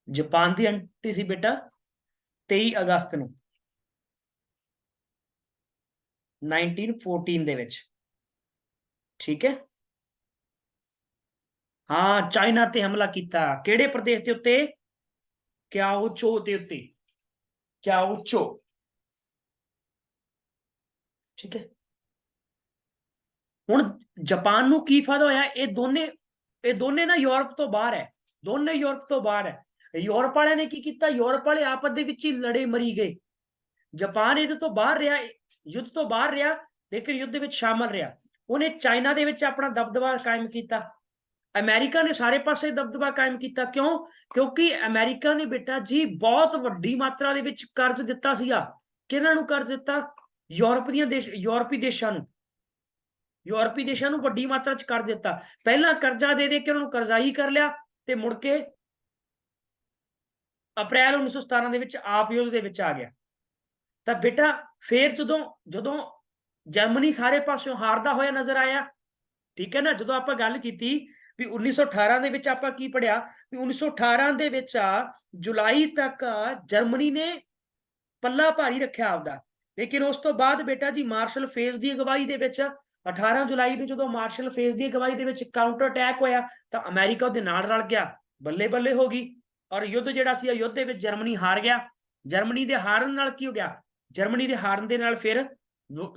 ਜਾਪਾਨ ਦੀ ਐਂਟਰੀ ਸੀ ਬੇਟਾ 23 ਅਗਸਤ ਨੂੰ 1914 ਦੇ ਵਿੱਚ। ਠੀਕ ਹੈ। ਹਾਂ, ਚਾਈਨਾ ਤੇ ਹਮਲਾ ਕੀਤਾ, ਕਿਹੜੇ ਪ੍ਰਦੇਸ਼ ਦੇ ਉੱਤੇ? ਕਿਆਓਚੋ ਦੇ ਉੱਤੇ, ਕਿਆਓਚੋ। ਠੀਕ ਹੈ। ਹੁਣ ਜਾਪਾਨ ਨੂੰ ਕੀ ਫਾਇਦਾ ਹੋਇਆ? ਇਹ ਦੋਨੇ ਨਾ ਯੂਰਪ ਤੋਂ ਬਾਹਰ ਹੈ, ਦੋਨੇ ਯੂਰਪ ਤੋਂ ਬਾਹਰ ਹੈ। ਯੂਰਪ ਵਾਲਿਆਂ ਨੇ ਕੀ ਕੀਤਾ? ਯੂਰਪ ਵਾਲੇ ਆਪਸ ਦੇ ਵਿੱਚ ਹੀ ਲੜੇ ਮਰੀ ਗਏ। ਜਾਪਾਨ ਇਹਦੇ ਤੋਂ ਬਾਹਰ ਰਿਹਾ, ਯੁੱਧ ਤੋਂ ਬਾਹਰ ਰਿਹਾ, ਲੇਕਿਨ ਯੁੱਧ ਦੇ ਵਿੱਚ ਸ਼ਾਮਲ ਰਿਹਾ। ਉਹਨੇ ਚਾਈਨਾ ਦੇ ਵਿੱਚ ਆਪਣਾ ਦਬਦਬਾ ਕਾਇਮ ਕੀਤਾ। ਅਮਰੀਕਾ ਨੇ ਸਾਰੇ ਪਾਸੇ ਦਬਦਬਾ ਕਾਇਮ ਕੀਤਾ। ਕਿਉਂ? ਕਿਉਂਕਿ ਅਮਰੀਕਾ ਨੇ ਬੇਟਾ ਜੀ ਬਹੁਤ ਵੱਡੀ ਮਾਤਰਾ ਦੇ ਵਿੱਚ ਕਰਜ਼ ਦਿੱਤਾ ਸੀਗਾ। ਕਿਹਨਾਂ ਨੂੰ ਕਰਜ਼ ਦਿੱਤਾ? ਯੂਰਪੀ ਦੇਸ਼ਾਂ ਨੂੰ। ਯੂਰਪੀ ਦੇਸ਼ਾਂ ਨੂੰ ਵੱਡੀ ਮਾਤਰਾ ਚ ਕਰ ਦਿੱਤਾ। ਪਹਿਲਾਂ ਕਰਜ਼ਾ ਦੇ ਦੇ ਕੇ ਉਹਨਾਂ ਨੂੰ ਕਰਜ਼ਾਈ ਕਰ ਲਿਆ, ਤੇ ਮੁੜ ਕੇ ਅਪ੍ਰੈਲ 1917 ਦੇ ਵਿੱਚ ਆਪ ਯੁੱਧ ਦੇ ਵਿੱਚ ਆ ਗਿਆ। ਤਾਂ ਬੇਟਾ ਫੇਰ ਜਦੋਂ ਜਦੋਂ ਜਰਮਨੀ ਸਾਰੇ ਪਾਸਿਓਂ ਹਾਰਦਾ ਹੋਇਆ ਨਜ਼ਰ ਆਇਆ, ਠੀਕ ਹੈ ਨਾ, ਜਦੋਂ ਆਪਾਂ ਗੱਲ ਕੀਤੀ ਵੀ 1918 ਦੇ ਵਿੱਚ ਆਪਾਂ ਕੀ ਪੜਿਆ ਵੀ 1918 ਦੇ ਵਿੱਚ ਜੁਲਾਈ ਤੱਕ ਜਰਮਨੀ ਨੇ ਪੱਲਾ ਭਾਰੀ ਰੱਖਿਆ ਆਪਦਾ। ਲੇਕਿਨ ਉਸ ਤੋਂ ਬਾਅਦ ਬੇਟਾ ਜੀ ਮਾਰਸ਼ਲ ਫੇਜ਼ ਦੀ ਅਗਵਾਈ ਦੇ ਵਿੱਚ 18 ਜੁਲਾਈ ਨੂੰ ਜਦੋਂ ਮਾਰਸ਼ਲ ਫੇਜ਼ ਦੀ ਅਗਵਾਈ ਦੇ ਵਿੱਚ ਕਾਊਂਟਰ ਅਟੈਕ ਹੋਇਆ ਤਾਂ ਅਮਰੀਕਾ ਉਹਦੇ ਨਾਲ ਰਲ ਗਿਆ, ਬੱਲੇ ਬੱਲੇ ਹੋ ਗਈ। ਔਰ ਯੁੱਧ ਜਿਹੜਾ ਸੀ, ਯੁੱਧ ਦੇ ਵਿੱਚ ਜਰਮਨੀ ਹਾਰ ਗਿਆ। ਜਰਮਨੀ ਦੇ ਹਾਰਨ ਨਾਲ ਕੀ ਹੋ ਗਿਆ? ਜਰਮਨੀ ਦੇ ਹਾਰਨ ਦੇ ਨਾਲ ਫਿਰ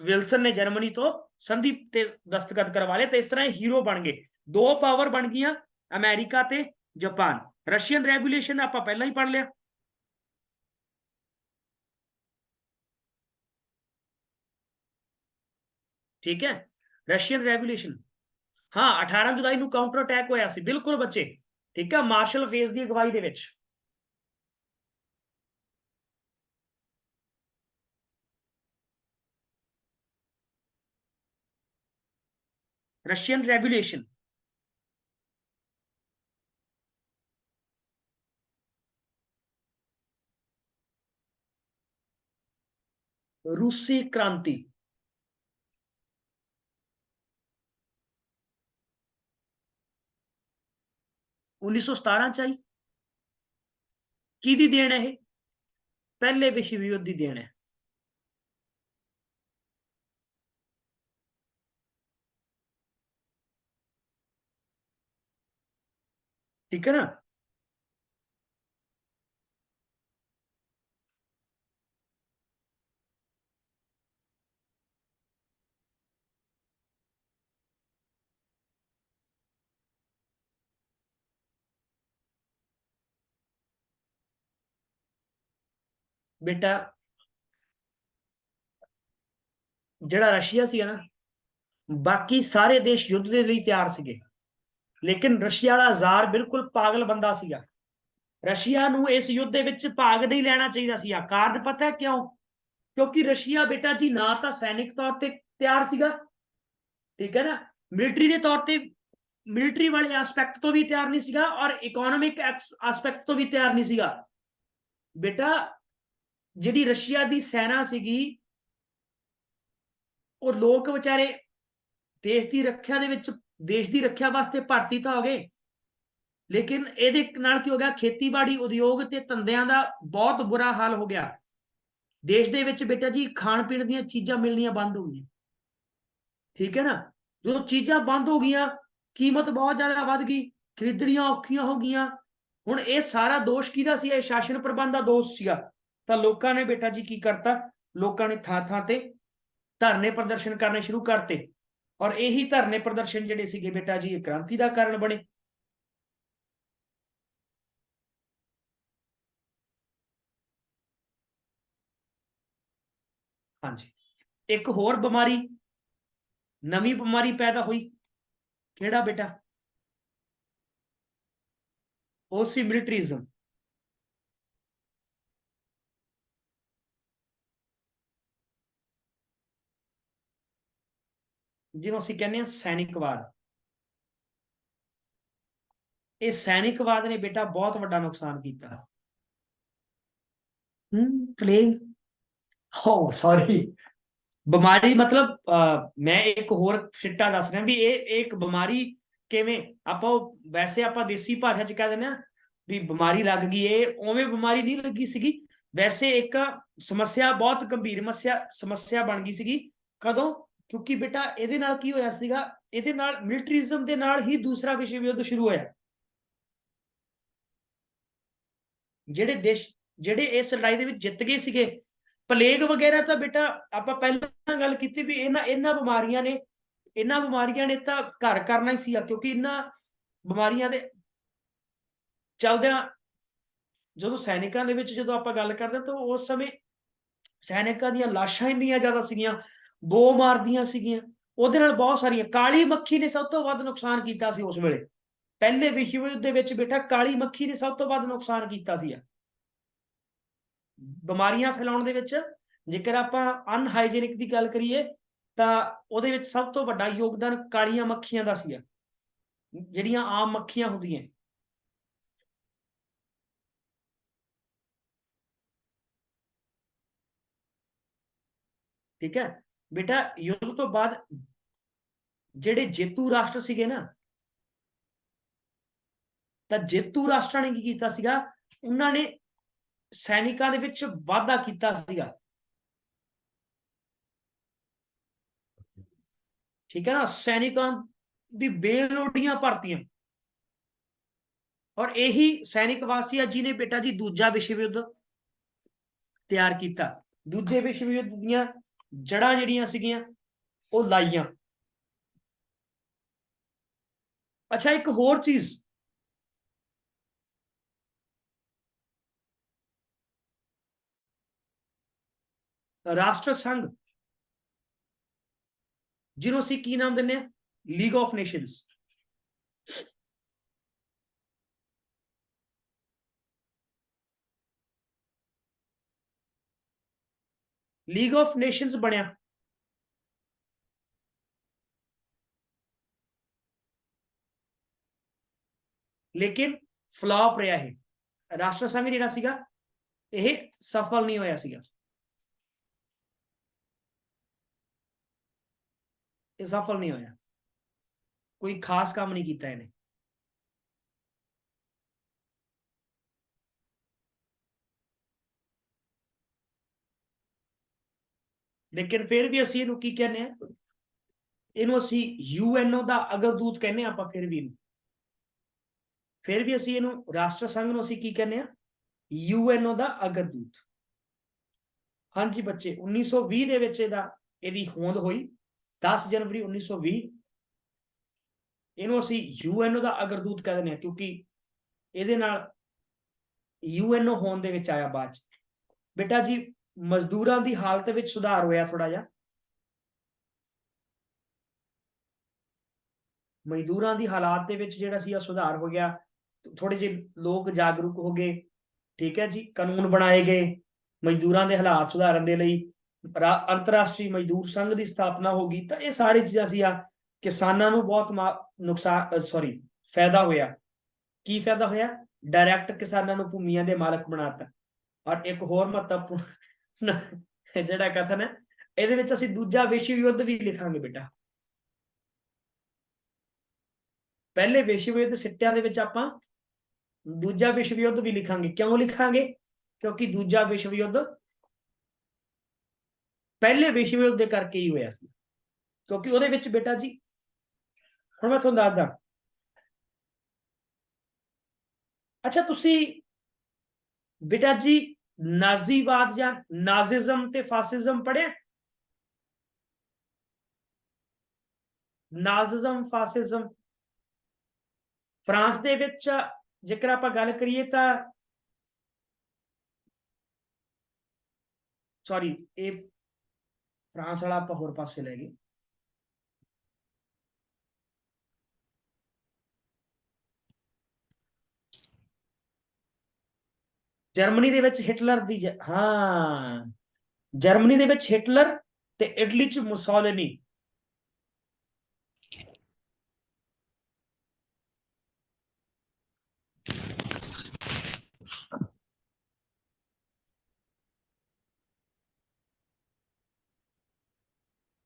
ਵਿਲਸਨ ਨੇ ਜਰਮਨੀ ਤੋਂ ਸੰਧੀ ਤੇ ਦਸਤਖਤ ਕਰਵਾ ਲਏ, ਤੇ ਇਸ ਤਰ੍ਹਾਂ ਹੀਰੋ ਬਣ ਗਏ। ਦੋ ਪਾਵਰ ਬਣ ਗਈਆਂ, ਅਮਰੀਕਾ ਤੇ ਜਾਪਾਨ। ਰਸ਼ੀਅਨ ਰੈਵੋਲੂਸ਼ਨ ਆਪਾਂ ਪਹਿਲਾਂ ਹੀ ਪੜ ਲਿਆ। ਠੀਕ ਹੈ, ਰਸ਼ੀਅਨ ਰੈਵੋਲੂਸ਼ਨ। ਹਾਂ 18 ਜੁਲਾਈ ਨੂੰ ਕਾਊਂਟਰ ਅਟੈਕ ਹੋਇਆ ਸੀ, ਬਿਲਕੁਲ ਬੱਚੇ। ਠੀਕ ਹੈ, ਮਾਰਸ਼ਲ ਫੇਜ਼ ਦੀ ਅਗਵਾਈ ਦੇ ਵਿੱਚ। Russian revolution. रूसी क्रांति। 1917 ਚ ਆਈ। ਕਿਹਦੀ ਦੇਣ ਹੈ ਇਹ? ਪਹਿਲੇ ਵਿਸ਼ਵ ਯੁੱਧ ਦੀ ਦੇਣ ਹੈ। ਠੀਕ ਹੈ ਨਾ। ਬੇਟਾ ਜਿਹੜਾ ਰਸ਼ੀਆ ਸੀ ਨਾ, ਬਾਕੀ ਸਾਰੇ ਦੇਸ਼ ਯੁੱਧ ਦੇ ਲਈ ਤਿਆਰ ਸੀਗੇ, ਲੇਕਿਨ ਰਸ਼ੀਆ ਵਾਲਾ ਜ਼ਾਰ ਬਿਲਕੁਲ ਪਾਗਲ ਬੰਦਾ ਸੀਗਾ। ਰਸ਼ੀਆ ਨੂੰ ਇਸ ਯੁੱਧ ਦੇ ਵਿੱਚ ਭਾਗ ਨਹੀਂ ਲੈਣਾ ਚਾਹੀਦਾ ਸੀ। ਕਾਰਨ ਪਤਾ ਕਿਉਂ? ਕਿਉਂਕਿ ਰਸ਼ੀਆ ਬੇਟਾ ਜੀ ਨਾ ਤਾਂ ਸੈਨਿਕ ਤੌਰ ਤੇ ਤਿਆਰ ਸੀਗਾ, ਠੀਕ ਹੈ ਨਾ, ਮਿਲਟਰੀ ਦੇ ਤੌਰ ਤੇ ਮਿਲਟਰੀ ਵਾਲੇ ਐਸਪੈਕਟ ਤੋਂ ਵੀ ਤਿਆਰ ਨਹੀਂ ਸੀਗਾ, ਔਰ ਇਕਨੋਮਿਕ ਐਸਪੈਕਟ ਤੋਂ ਵੀ ਤਿਆਰ ਨਹੀਂ ਸੀਗਾ। ਬੇਟਾ ਜਿਹੜੀ ਰਸ਼ੀਆ ਦੀ ਸੈਨਾ ਸੀਗੀ, ਉਹ ਲੋਕ ਵਿਚਾਰੇ ਦੇਸ਼ ਦੀ ਰੱਖਿਆ ਦੇ ਵਿੱਚ, ਦੇਸ਼ ਦੀ ਰੱਖਿਆ ਵਾਸਤੇ ਭਰਤੀ ਤਾਂ ਹੋ ਗਏ, ਲੇਕਿਨ ਇਹਦੇ ਨਾਲ ਕੀ ਹੋ ਗਿਆ, ਖੇਤੀਬਾੜੀ ਉਦਯੋਗ ਤੇ ਧੰਦਿਆਂ ਦਾ ਬਹੁਤ ਬੁਰਾ ਹਾਲ ਹੋ ਗਿਆ। ਦੇਸ਼ ਦੇ ਵਿੱਚ ਬੇਟਾ ਜੀ ਖਾਣ ਪੀਣ ਦੀਆਂ ਚੀਜ਼ਾਂ ਮਿਲਣੀਆਂ ਬੰਦ ਹੋ ਗਈਆਂ, ਠੀਕ ਹੈ ਨਾ। ਜਦੋਂ ਚੀਜ਼ਾਂ ਬੰਦ ਹੋ ਗਈਆਂ, ਕੀਮਤ ਬਹੁਤ ਜ਼ਿਆਦਾ ਵੱਧ ਗਈ, ਖਰੀਦਣੀਆਂ ਔਖੀਆਂ ਹੋ ਗਈਆਂ। ਹੁਣ ਇਹ ਸਾਰਾ ਦੋਸ਼ ਕਿਹਦਾ ਸੀ? ਇਹ ਸ਼ਾਸਨ ਪ੍ਰਬੰਧ ਦਾ ਦੋਸ਼ ਸੀਗਾ। ਤਾਂ ਲੋਕਾਂ ਨੇ ਬੇਟਾ ਜੀ ਕੀ ਕਰਤਾ, ਲੋਕਾਂ ਨੇ ਥਾਂ ਥਾਂ ਤੇ ਧਰਨੇ ਪ੍ਰਦਰਸ਼ਨ ਕਰਨੇ ਸ਼ੁਰੂ ਕਰਤੇ, ਔਰ ਇਹੀ ਧਰਨੇ ਪ੍ਰਦਰਸ਼ਨ ਜਿਹੜੇ ਸੀਗੇ ਬੇਟਾ ਜੀ ਇਹ ਕ੍ਰਾਂਤੀ ਦਾ ਕਾਰਨ ਬਣੇ। ਹਾਂਜੀ, ਇੱਕ ਹੋਰ ਬਿਮਾਰੀ, ਨਵੀਂ ਬਿਮਾਰੀ ਪੈਦਾ ਹੋਈ, ਕਿਹੜਾ ਬੇਟਾ? ਉਹ ਸੀ ਮਿਲਟਰੀਜ਼ਮ। ਜਿਹਨੂੰ ਅਸੀਂ ਕਹਿੰਦੇ ਹਾਂ ਸੈਨਿਕਵਾਦ। ਇਹ ਸੈਨਿਕਵਾਦ ਨੇ ਬੇਟਾ ਬਹੁਤ ਵੱਡਾ ਨੁਕਸਾਨ ਕੀਤਾ। ਪਲੇਗ, ਹੋ ਸੌਰੀ, ਬਿਮਾਰੀ ਮਤਲਬ ਮੈਂ ਇੱਕ ਹੋਰ ਸਿੱਟਾ ਦੱਸ ਰਿਹਾ ਵੀ ਇਹ ਇੱਕ ਬਿਮਾਰੀ ਕਿਵੇਂ, ਆਪਾਂ ਵੈਸੇ ਆਪਾਂ ਦੇਸੀ ਭਾਸ਼ਾ ਚ ਕਹਿ ਦਿੰਦੇ ਆ ਵੀ ਬਿਮਾਰੀ ਲੱਗ ਗਈ, ਇਹ ਉਵੇਂ ਬਿਮਾਰੀ ਨਹੀਂ ਲੱਗੀ ਸੀਗੀ। ਵੈਸੇ ਇੱਕ ਸਮੱਸਿਆ, ਬਹੁਤ ਗੰਭੀਰ ਸਮੱਸਿਆ ਬਣ ਗਈ ਸੀਗੀ। ਕਦੋਂ? ਕਿਉਂਕਿ ਬੇਟਾ ਇਹਦੇ ਨਾਲ ਕੀ ਹੋਇਆ ਸੀਗਾ, ਇਹਦੇ ਨਾਲ ਮਿਲਟਰੀਜ਼ਮ ਦੇ ਨਾਲ ਹੀ ਦੂਸਰਾ ਵਿਸ਼ਵ ਯੁੱਧ ਸ਼ੁਰੂ ਹੋਇਆ। ਜਿਹੜੇ ਦੇਸ਼, ਜਿਹੜੇ ਇਸ ਲੜਾਈ ਦੇ ਵਿੱਚ ਜਿੱਤ ਗਏ ਸੀਗੇ, ਪਲੇਗ ਵਗੈਰਾ ਤਾਂ ਬੇਟਾ ਆਪਾਂ ਪਹਿਲਾਂ ਗੱਲ ਕੀਤੀ ਵੀ ਇਹਨਾਂ ਬਿਮਾਰੀਆਂ ਨੇ ਤਾਂ ਘਰ ਕਰਨਾ ਹੀ ਸੀ, ਕਿਉਂਕਿ ਇਹਨਾਂ ਬਿਮਾਰੀਆਂ ਦੇ ਚਲਦਿਆਂ ਜਦੋਂ ਸੈਨਿਕਾਂ ਦੇ ਵਿੱਚ ਜਦੋਂ ਆਪਾਂ ਗੱਲ ਕਰਦੇ ਤਾਂ ਉਸ ਸਮੇਂ ਸੈਨਿਕਾਂ ਦੀਆਂ ਲਾਸ਼ਾਂ ਇੰਨੀਆਂ ਜ਼ਿਆਦਾ ਸੀਗੀਆਂ, ਬੋ ਮਾਰਦੀਆਂ ਸੀਗੀਆਂ। ਉਹਦੇ ਨਾਲ ਬਹੁਤ ਸਾਰੀਆਂ, ਕਾਲੀ ਮੱਖੀ ਨੇ ਸਭ ਤੋਂ ਵੱਧ ਨੁਕਸਾਨ ਕੀਤਾ ਸੀ ਉਸ ਵੇਲੇ। ਪਹਿਲੇ ਵਿਸ਼ਵ ਯੁੱਧ ਦੇ ਵਿੱਚ ਬੇਟਾ ਕਾਲੀ ਮੱਖੀ ਨੇ ਸਭ ਤੋਂ ਵੱਧ ਨੁਕਸਾਨ ਕੀਤਾ ਸੀ ਬਿਮਾਰੀਆਂ ਫੈਲਾਉਣ ਦੇ ਵਿੱਚ। ਜੇਕਰ ਆਪਾਂ ਅਨਹਾਈਜੀਨਿਕ ਦੀ ਗੱਲ ਕਰੀਏ ਤਾਂ ਉਹਦੇ ਵਿੱਚ ਸਭ ਤੋਂ ਵੱਡਾ ਯੋਗਦਾਨ ਕਾਲੀਆਂ ਮੱਖੀਆਂ ਦਾ ਸੀ, ਜਿਹੜੀਆਂ ਆਮ ਮੱਖੀਆਂ ਹੁੰਦੀਆਂ। ਠੀਕ ਹੈ ਬੇਟਾ, ਯੁੱਧ ਤੋਂ ਬਾਅਦ ਜਿਹੜੇ ਜੇਤੂ ਰਾਸ਼ਟਰ ਸੀਗੇ ਨਾ, ਤਾਂ ਜੇਤੂ ਰਾਸ਼ਟਰਾਂ ਨੇ ਕੀ ਕੀਤਾ ਸੀਗਾ, ਉਹਨਾਂ ਨੇ ਸੈਨਿਕਾਂ ਦੇ ਵਿੱਚ ਵਾਧਾ ਕੀਤਾ ਸੀਗਾ। ਠੀਕ ਹੈ ਨਾ, ਸੈਨਿਕਾਂ ਦੀ ਬੇਲੋੜੀਆਂ ਭਰਤੀਆਂ। ਔਰ ਇਹੀ ਸੈਨਿਕ ਵਾਸੀ ਆ ਜਿਹਨੇ ਬੇਟਾ ਜੀ ਦੂਜਾ ਵਿਸ਼ਵ ਯੁੱਧ ਤਿਆਰ ਕੀਤਾ। ਦੂਜੇ ਵਿਸ਼ਵ ਯੁੱਧ ਦੀਆਂ ਜੜ੍ਹਾਂ ਜਿਹੜੀਆਂ ਸੀਗੀਆਂ ਉਹ ਲਾਈਆਂ। ਅੱਛਾ, ਇੱਕ ਹੋਰ ਚੀਜ਼, ਰਾਸ਼ਟਰ ਸੰਘ, ਜਿਹਨੂੰ ਅਸੀਂ ਕੀ ਨਾਮ ਦਿੰਦੇ ਆ, league of nations. League of nations ਬਣਿਆ, ਲੇਕਿਨ ਫਲॉप ਰਿਹਾ। ਇਹ ਰਾਸ਼ਟਰ ਸੰਘ ਜਿਹੜਾ ਸੀਗਾ ਇਹ ਸਫਲ ਨਹੀਂ ਹੋਇਆ ਸੀਗਾ, ਇਹ ਸਫਲ ਨਹੀਂ ਹੋਇਆ, ਕੋਈ ਖਾਸ ਕੰਮ ਨਹੀਂ ਕੀਤਾ ਇਹਨੇ। ਲੇਕਿਨ ਫਿਰ ਵੀ ਅਸੀਂ ਇਹਨੂੰ ਕੀ ਕਹਿੰਦੇ ਆ, ਇਹਨੂੰ ਅਸੀਂ ਯੂਐਨਓ ਦਾ ਅਗਰਦੂਤ ਕਹਿੰਦੇ ਆ ਆਪਾਂ। ਫਿਰ ਵੀ ਅਸੀਂ ਇਹਨੂੰ, ਰਾਸ਼ਟਰ ਸੰਘ ਨੂੰ ਅਸੀਂ ਕੀ ਕਹਿੰਦੇ ਆ, ਯੂਐਨਓ ਦਾ ਅਗਰਦੂਤ। ਹਾਂਜੀ ਬੱਚੇ, 1920 ਦੇ ਵਿੱਚ ਇਹਦੀ ਹੋਂਦ ਹੋਈ, 10 ਜਨਵਰੀ 1920। ਇਹਨੂੰ ਅਸੀਂ ਯੂਐਨਓ ਦਾ ਅਗਰਦੂਤ ਕਹਿ ਦਿੰਦੇ ਆ, ਕਿਉਂਕਿ ਇਹਦੇ ਨਾਲ ਯੂਐਨਓ ਹੋਣ ਦੇ ਵਿੱਚ ਆਇਆ ਬਾਅਦ ਚ। ਬੇਟਾ ਜੀ ਮਜ਼ਦੂਰਾਂ ਦੀ ਹਾਲਤ ਵਿੱਚ ਸੁਧਾਰ ਹੋਇਆ ਥੋੜਾ ਜਿਹਾ, ਮਜ਼ਦੂਰਾਂ ਦੀ ਹਾਲਾਤ ਦੇ ਵਿੱਚ ਜਿਹੜਾ ਸੀ ਸੁਧਾਰ ਹੋ ਗਿਆ। ਥੋੜੇ ਜਿਹੇ ਲੋਕ ਜਾਗਰੂਕ ਹੋ ਗਏ, ਠੀਕ ਹੈ ਜੀ, ਕਾਨੂੰਨ ਬਣਾਏ ਗਏ ਮਜ਼ਦੂਰਾਂ ਦੇ ਹਾਲਾਤ ਸੁਧਾਰਨ ਦੇ ਲਈ। ਅੰਤਰਰਾਸ਼ਟਰੀ ਮਜ਼ਦੂਰ ਸੰਘ ਦੀ ਸਥਾਪਨਾ ਹੋ ਗਈ। ਤਾਂ ਇਹ ਸਾਰੀ ਚੀਜ਼ਾਂ ਸੀ ਕਿਸਾਨਾਂ ਨੂੰ ਬਹੁਤ ਨੁਕਸਾਨ, ਸੌਰੀ, ਫਾਇਦਾ ਹੋਇਆ। ਕੀ ਫਾਇਦਾ ਹੋਇਆ? ਡਾਇਰੈਕਟ ਕਿਸਾਨਾਂ ਨੂੰ ਭੂਮੀਆਂ ਦੇ ਮਾਲਕ ਬਣਾਤਾ। ਔਰ ਇੱਕ ਹੋਰ ਮਹੱਤਵਪੂਰਨ ਜਿਹੜਾ ਕਥਨ ਹੈ ਇਹਦੇ ਵਿੱਚ ਅਸੀਂ ਦੂਜਾ ਵਿਸ਼ਵ ਯੁੱਧ ਵੀ ਲਿਖਾਂਗੇ ਬੇਟਾ। ਪਹਿਲੇ ਵਿਸ਼ਵ ਯੁੱਧ ਸਿੱਟਿਆਂ ਦੇ ਵਿੱਚ ਆਪਾਂ ਦੂਜਾ ਵਿਸ਼ਵ ਯੁੱਧ ਵੀ ਲਿਖਾਂਗੇ। ਕਿਉਂ ਲਿਖਾਂਗੇ? ਕਿਉਂਕਿ ਦੂਜਾ ਵਿਸ਼ਵ ਯੁੱਧ ਪਹਿਲੇ ਵਿਸ਼ਵ ਯੁੱਧ ਦੇ ਕਰਕੇ ਹੀ ਹੋਇਆ ਸੀ। ਕਿਉਂਕਿ ਉਹਦੇ ਵਿੱਚ ਬੇਟਾ ਜੀ ਹੁਣ ਮੈਂ ਤੁਹਾਨੂੰ ਦੱਸਦਾ। ਅੱਛਾ ਤੁਸੀਂ ਬੇਟਾ ਜੀ ਨਾਜ਼ੀਵਾਦ ਜਾਂ ਨਾਜ਼ਿਜ਼ਮ ਤੇ ਫਾਸਿਜ਼ਮ ਪੜ੍ਹਿਆ? ਨਾਜ਼ਿਜ਼ਮ ਫਾਸਿਜ਼ਮ ਫਰਾਂਸ ਦੇ ਵਿੱਚ ਜੇਕਰ ਆਪਾਂ ਗੱਲ ਕਰੀਏ ਤਾਂ ਸੌਰੀ ਇਹ ਫਰਾਂਸ ਵਾਲਾ ਆਪਾਂ ਹੋਰ ਪਾਸੇ ਲੈ ਗਏ। ਜਰਮਨੀ ਦੇ ਵਿੱਚ ਹਿਟਲਰ ਦੀ ਹਾਂ ਜਰਮਨੀ ਦੇ ਵਿੱਚ ਹਿਟਲਰ ਤੇ ਇਟਲੀ ਚ ਮੁਸੋਲਿਨੀ।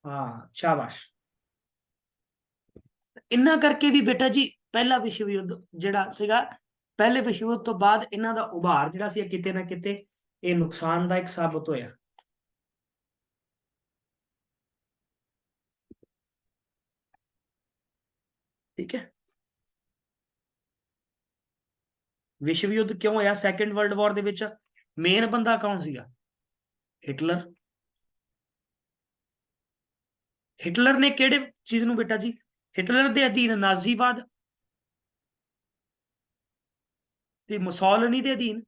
ਹਾਂ ਸ਼ਾਬਾਸ਼। ਇਹਨਾਂ ਕਰਕੇ ਵੀ ਬੇਟਾ ਜੀ ਪਹਿਲਾ ਵਿਸ਼ਵ ਯੁੱਧ ਜਿਹੜਾ ਸੀਗਾ, ਪਹਿਲੇ ਵਿਸ਼ਵ ਯੁੱਧ ਤੋਂ ਬਾਅਦ ਇਹਨਾਂ ਦਾ ਉਭਾਰ ਜਿਹੜਾ ਸੀ ਕਿਤੇ ਨਾ ਕਿਤੇ ਇਹ ਨੁਕਸਾਨਦਾਇਕ ਸਾਬਤ ਹੋਇਆ। ਠੀਕ ਹੈ। ਵਿਸ਼ਵ ਯੁੱਧ ਕਿਉਂ ਹੋਇਆ? ਸੈਕੰਡ ਵਰਲਡ ਵਾਰ ਦੇ ਵਿੱਚ ਮੇਨ ਬੰਦਾ ਕੌਣ ਸੀਗਾ? ਹਿਟਲਰ। ਹਿਟਲਰ ਨੇ ਕਿਹੜੇ ਚੀਜ਼ ਨੂੰ ਬੇਟਾ ਜੀ? ਹਿਟਲਰ ਦੇ ਅਧੀਨ ਨਾਜ਼ੀਵਾਦ ਤੇ ਮੁਸੋਲਿਨੀ ਦੇ ਅਧੀਨ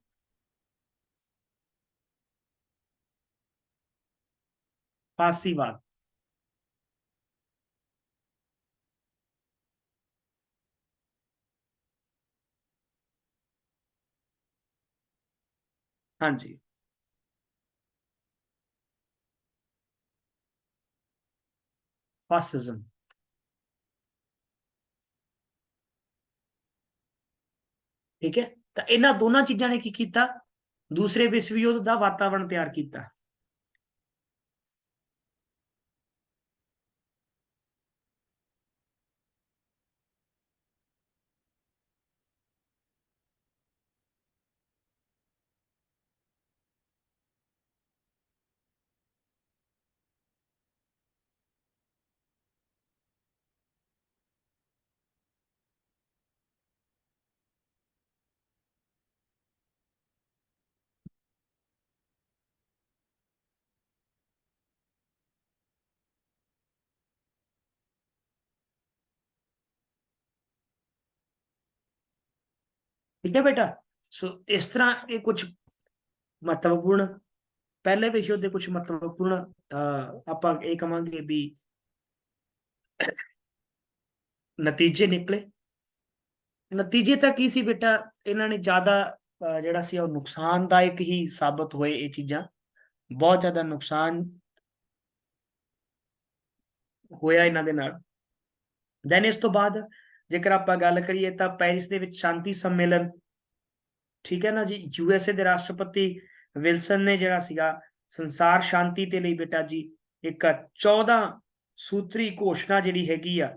ਫਾਸੀਵਾਦ। ਹਾਂਜੀ ਫਾਸਿਜ਼ਮ। ਠੀਕ ਹੈ। ਤਾਂ ਇਹਨਾਂ ਦੋਨਾਂ ਚੀਜ਼ਾਂ ਨੇ ਕੀ ਕੀਤਾ? ਦੂਸਰੇ ਵਿਸ਼ਵ ਯੁੱਧ ਦਾ ਵਾਤਾਵਰਣ ਤਿਆਰ ਕੀਤਾ। ਠੀਕ ਹੈ ਬੇਟਾ। ਸੋ ਇਸ ਤਰ੍ਹਾਂ ਇਹ ਕੁਝ ਮਹੱਤਵਪੂਰਨ ਪਹਿਲੇ ਵਿਸ਼ਵ ਯੁੱਧ ਦੇ ਕੁਝ ਮਹੱਤਵਪੂਰਨ ਆਪਾਂ ਇਹ ਕਹਾਂਗੇ ਵੀ ਨਤੀਜੇ ਨਿਕਲੇ। ਨਤੀਜੇ ਤਾਂ ਕੀ ਸੀ ਬੇਟਾ? ਇਹਨਾਂ ਨੇ ਜ਼ਿਆਦਾ ਜਿਹੜਾ ਸੀ ਉਹ ਨੁਕਸਾਨਦਾਇਕ ਹੀ ਸਾਬਤ ਹੋਏ। ਇਹ ਚੀਜ਼ਾਂ ਬਹੁਤ ਜ਼ਿਆਦਾ ਨੁਕਸਾਨ ਹੋਇਆ ਇਹਨਾਂ ਦੇ ਨਾਲ। ਦੈਨ ਇਸ ਤੋਂ ਬਾਅਦ ਜੇਕਰ ਆਪਾਂ ਗੱਲ ਕਰੀਏ ਤਾਂ ਪੈਰਿਸ ਦੇ ਵਿੱਚ ਸ਼ਾਂਤੀ ਸੰਮੇਲਨ, ਠੀਕ ਹੈ ਨਾ ਜੀ, ਯੂਐਸਏ ਦੇ ਰਾਸ਼ਟਰਪਤੀ ਵਿਲਸਨ ਨੇ ਜਿਹੜਾ ਸੀਗਾ ਸੰਸਾਰ ਸ਼ਾਂਤੀ ਦੇ ਲਈ ਬੇਟਾ ਜੀ ਇੱਕ 14 ਸੂਤਰੀ ਘੋਸ਼ਣਾ ਜਿਹੜੀ ਹੈਗੀ ਆ,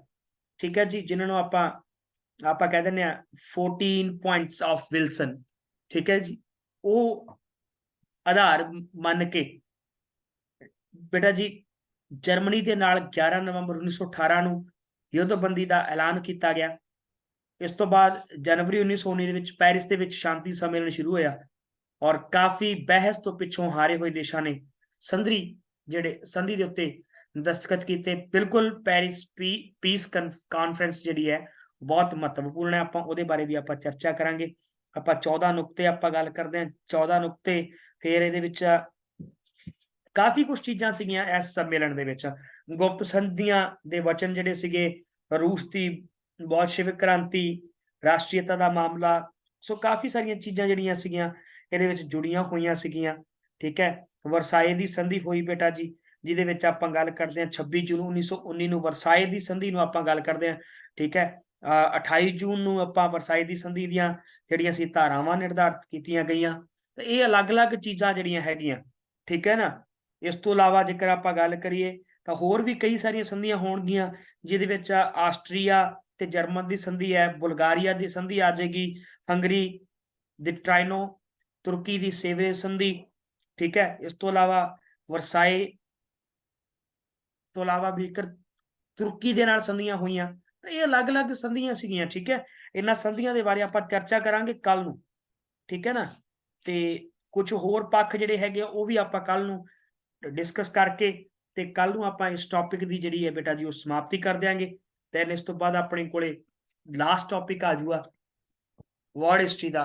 ਠੀਕ ਹੈ ਜੀ, ਜਿਨ੍ਹਾਂ ਨੂੰ ਆਪਾਂ ਕਹਿ ਦਿੰਦੇ ਆ 14 ਪੁਆਇੰਟਸ ਆਫ ਵਿਲਸਨ, ਠੀਕ ਹੈ ਜੀ, ਉਹ ਆਧਾਰ ਮੰਨ ਕੇ ਬੇਟਾ ਜੀ ਜਰਮਨੀ ਦੇ ਨਾਲ 11 ਨਵੰਬਰ 1918 ਨੂੰ ਯੁੱਧਬੰਦੀ ਦਾ ਐਲਾਨ ਕੀਤਾ ਗਿਆ। ਇਸ ਤੋਂ ਬਾਅਦ ਜਨਵਰੀ 1919 ਦੇ ਵਿੱਚ ਪੈਰਿਸ ਦੇ ਵਿੱਚ ਸ਼ਾਂਤੀ ਸੰਮੇਲਨ ਸ਼ੁਰੂ ਹੋਇਆ ਔਰ ਕਾਫੀ ਬਹਿਸ ਤੋਂ ਪਿੱਛੋਂ ਹਾਰੇ ਹੋਏ ਦੇਸ਼ਾਂ ਨੇ ਸੰਧੀ ਦੇ ਉੱਤੇ ਦਸਤਖਤ ਕੀਤੇ। ਬਿਲਕੁਲ ਪੈਰਿਸ ਪੀਸ ਕਾਨਫਰੰਸ ਜਿਹੜੀ ਹੈ ਬਹੁਤ ਮਹੱਤਵਪੂਰਨ ਹੈ। ਆਪਾਂ ਉਹਦੇ ਬਾਰੇ ਵੀ ਆਪਾਂ ਚਰਚਾ ਕਰਾਂਗੇ। ਆਪਾਂ 14 ਨੁਕਤੇ ਆਪਾਂ ਗੱਲ ਕਰਦੇ ਹਾਂ। 14 ਨੁਕਤੇ ਫਿਰ ਇਹਦੇ ਵਿੱਚ ਕਾਫੀ ਕੁਝ ਚੀਜ਼ਾਂ ਸੀਗੀਆਂ ਇਸ ਸੰਮੇਲਨ ਦੇ ਵਿੱਚ। ਗੁਪਤ ਸੰਧੀਆਂ ਦੇ ਵਚਨ ਜਿਹੜੇ ਸੀਗੇ, ਰੂਸ ਦੀ ਬੋਲਸ਼ੇਵਿਕ ਕ੍ਰਾਂਤੀ, ਰਾਸ਼ਟਰੀਅਤਾ ਦਾ ਮਾਮਲਾ, ਸੋ ਕਾਫੀ ਸਾਰੀਆਂ ਚੀਜ਼ਾਂ ਜਿਹੜੀਆਂ ਸੀਗੀਆਂ ਇਹਦੇ ਵਿੱਚ ਜੁੜੀਆਂ ਹੋਈਆਂ ਸੀਗੀਆਂ। ਠੀਕ ਹੈ। ਵਰਸਾਏ ਦੀ ਸੰਧੀ ਹੋਈ ਬੇਟਾ ਜੀ, ਜਿਹਦੇ ਵਿੱਚ ਆਪਾਂ ਗੱਲ ਕਰਦੇ ਹਾਂ 26 ਜੂਨ 1919 ਨੂੰ ਵਰਸਾਏ ਦੀ ਸੰਧੀ ਨੂੰ ਆਪਾਂ ਗੱਲ ਕਰਦੇ ਹਾਂ। ਠੀਕ ਹੈ। 28 ਜੂਨ ਨੂੰ ਆਪਾਂ ਵਰਸਾਏ ਦੀ ਸੰਧੀ ਦੀਆਂ ਜਿਹੜੀਆਂ ਸੀ ਧਾਰਾਵਾਂ ਨਿਰਧਾਰਿਤ ਕੀਤੀਆਂ ਗਈਆਂ। ਤੇ ਇਹ ਅਲੱਗ-ਅਲੱਗ ਚੀਜ਼ਾਂ ਜਿਹੜੀਆਂ ਹੈਗੀਆਂ, ठीक है ना। इस तो इलावा जेकर आप गल करिए तो होर भी कई सारिया संधियां होणगियां, जिहदे विच आस्ट्रीया ते जर्मन की संधि है, बुल्गारिया की संधि आ जाएगी, हंगरी दी ट्राइनो, तुर्की की सेवेज संधि, ठीक है। इस तो इलावा वरसाए तो इलावा भी एक तुर्की दे नाल संधियां हुईयां, तो ये अलग अलग संधियां सीगियां, ठीक है। इन्हां संधियां दे बारे आपां चर्चा करांगे कल नूं, ठीक है ना। ते कुछ होर पक्ष जिहड़े हैगे वो भी आपां कल नूं डिस्कस करके ते कल नूं आपां इस टॉपिक दी जिहड़ी है बेटा जी वो समाप्ति कर देंगे। दैन इस तो बाद अपने कोले लास्ट टॉपिक आ जाऊगा वर्ल्ड हिस्टरी का,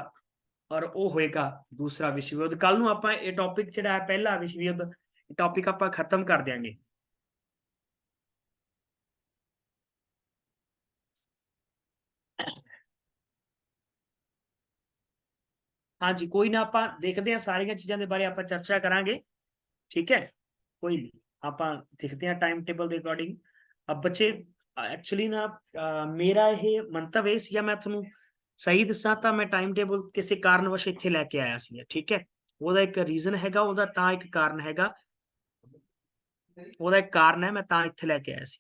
और वो होएगा दूसरा विश्व युद्ध। कल नूं आपां ये टॉपिक जिहड़ा है पहला विश्व युद्ध टॉपिक आपां खत्म कर देंगे। हाँ जी, कोई ना, आप देखते हैं सारिया चीज़ों के बारे आप चर्चा करांगे, ठीक है। कोई नहीं, आप देखते हैं टाइम टेबल के अकॉर्डिंग। अब बच्चे एक्चुअली ना मेरा ये मंतव ये सीगा, मैं थोनों सही दसा तो मैं टाइम टेबल किसी कारणवश इत्थे लैके आया सी, ठीक है। ਉਹਦਾ एक रीजन हैगा, ਉਹਦਾ ਤਾਂ एक कारण हैगा, ਉਹਦਾ एक कारण है, मैं ਤਾਂ ਇੱਥੇ ਲੈ ਕੇ ਆਇਆ ਸੀ।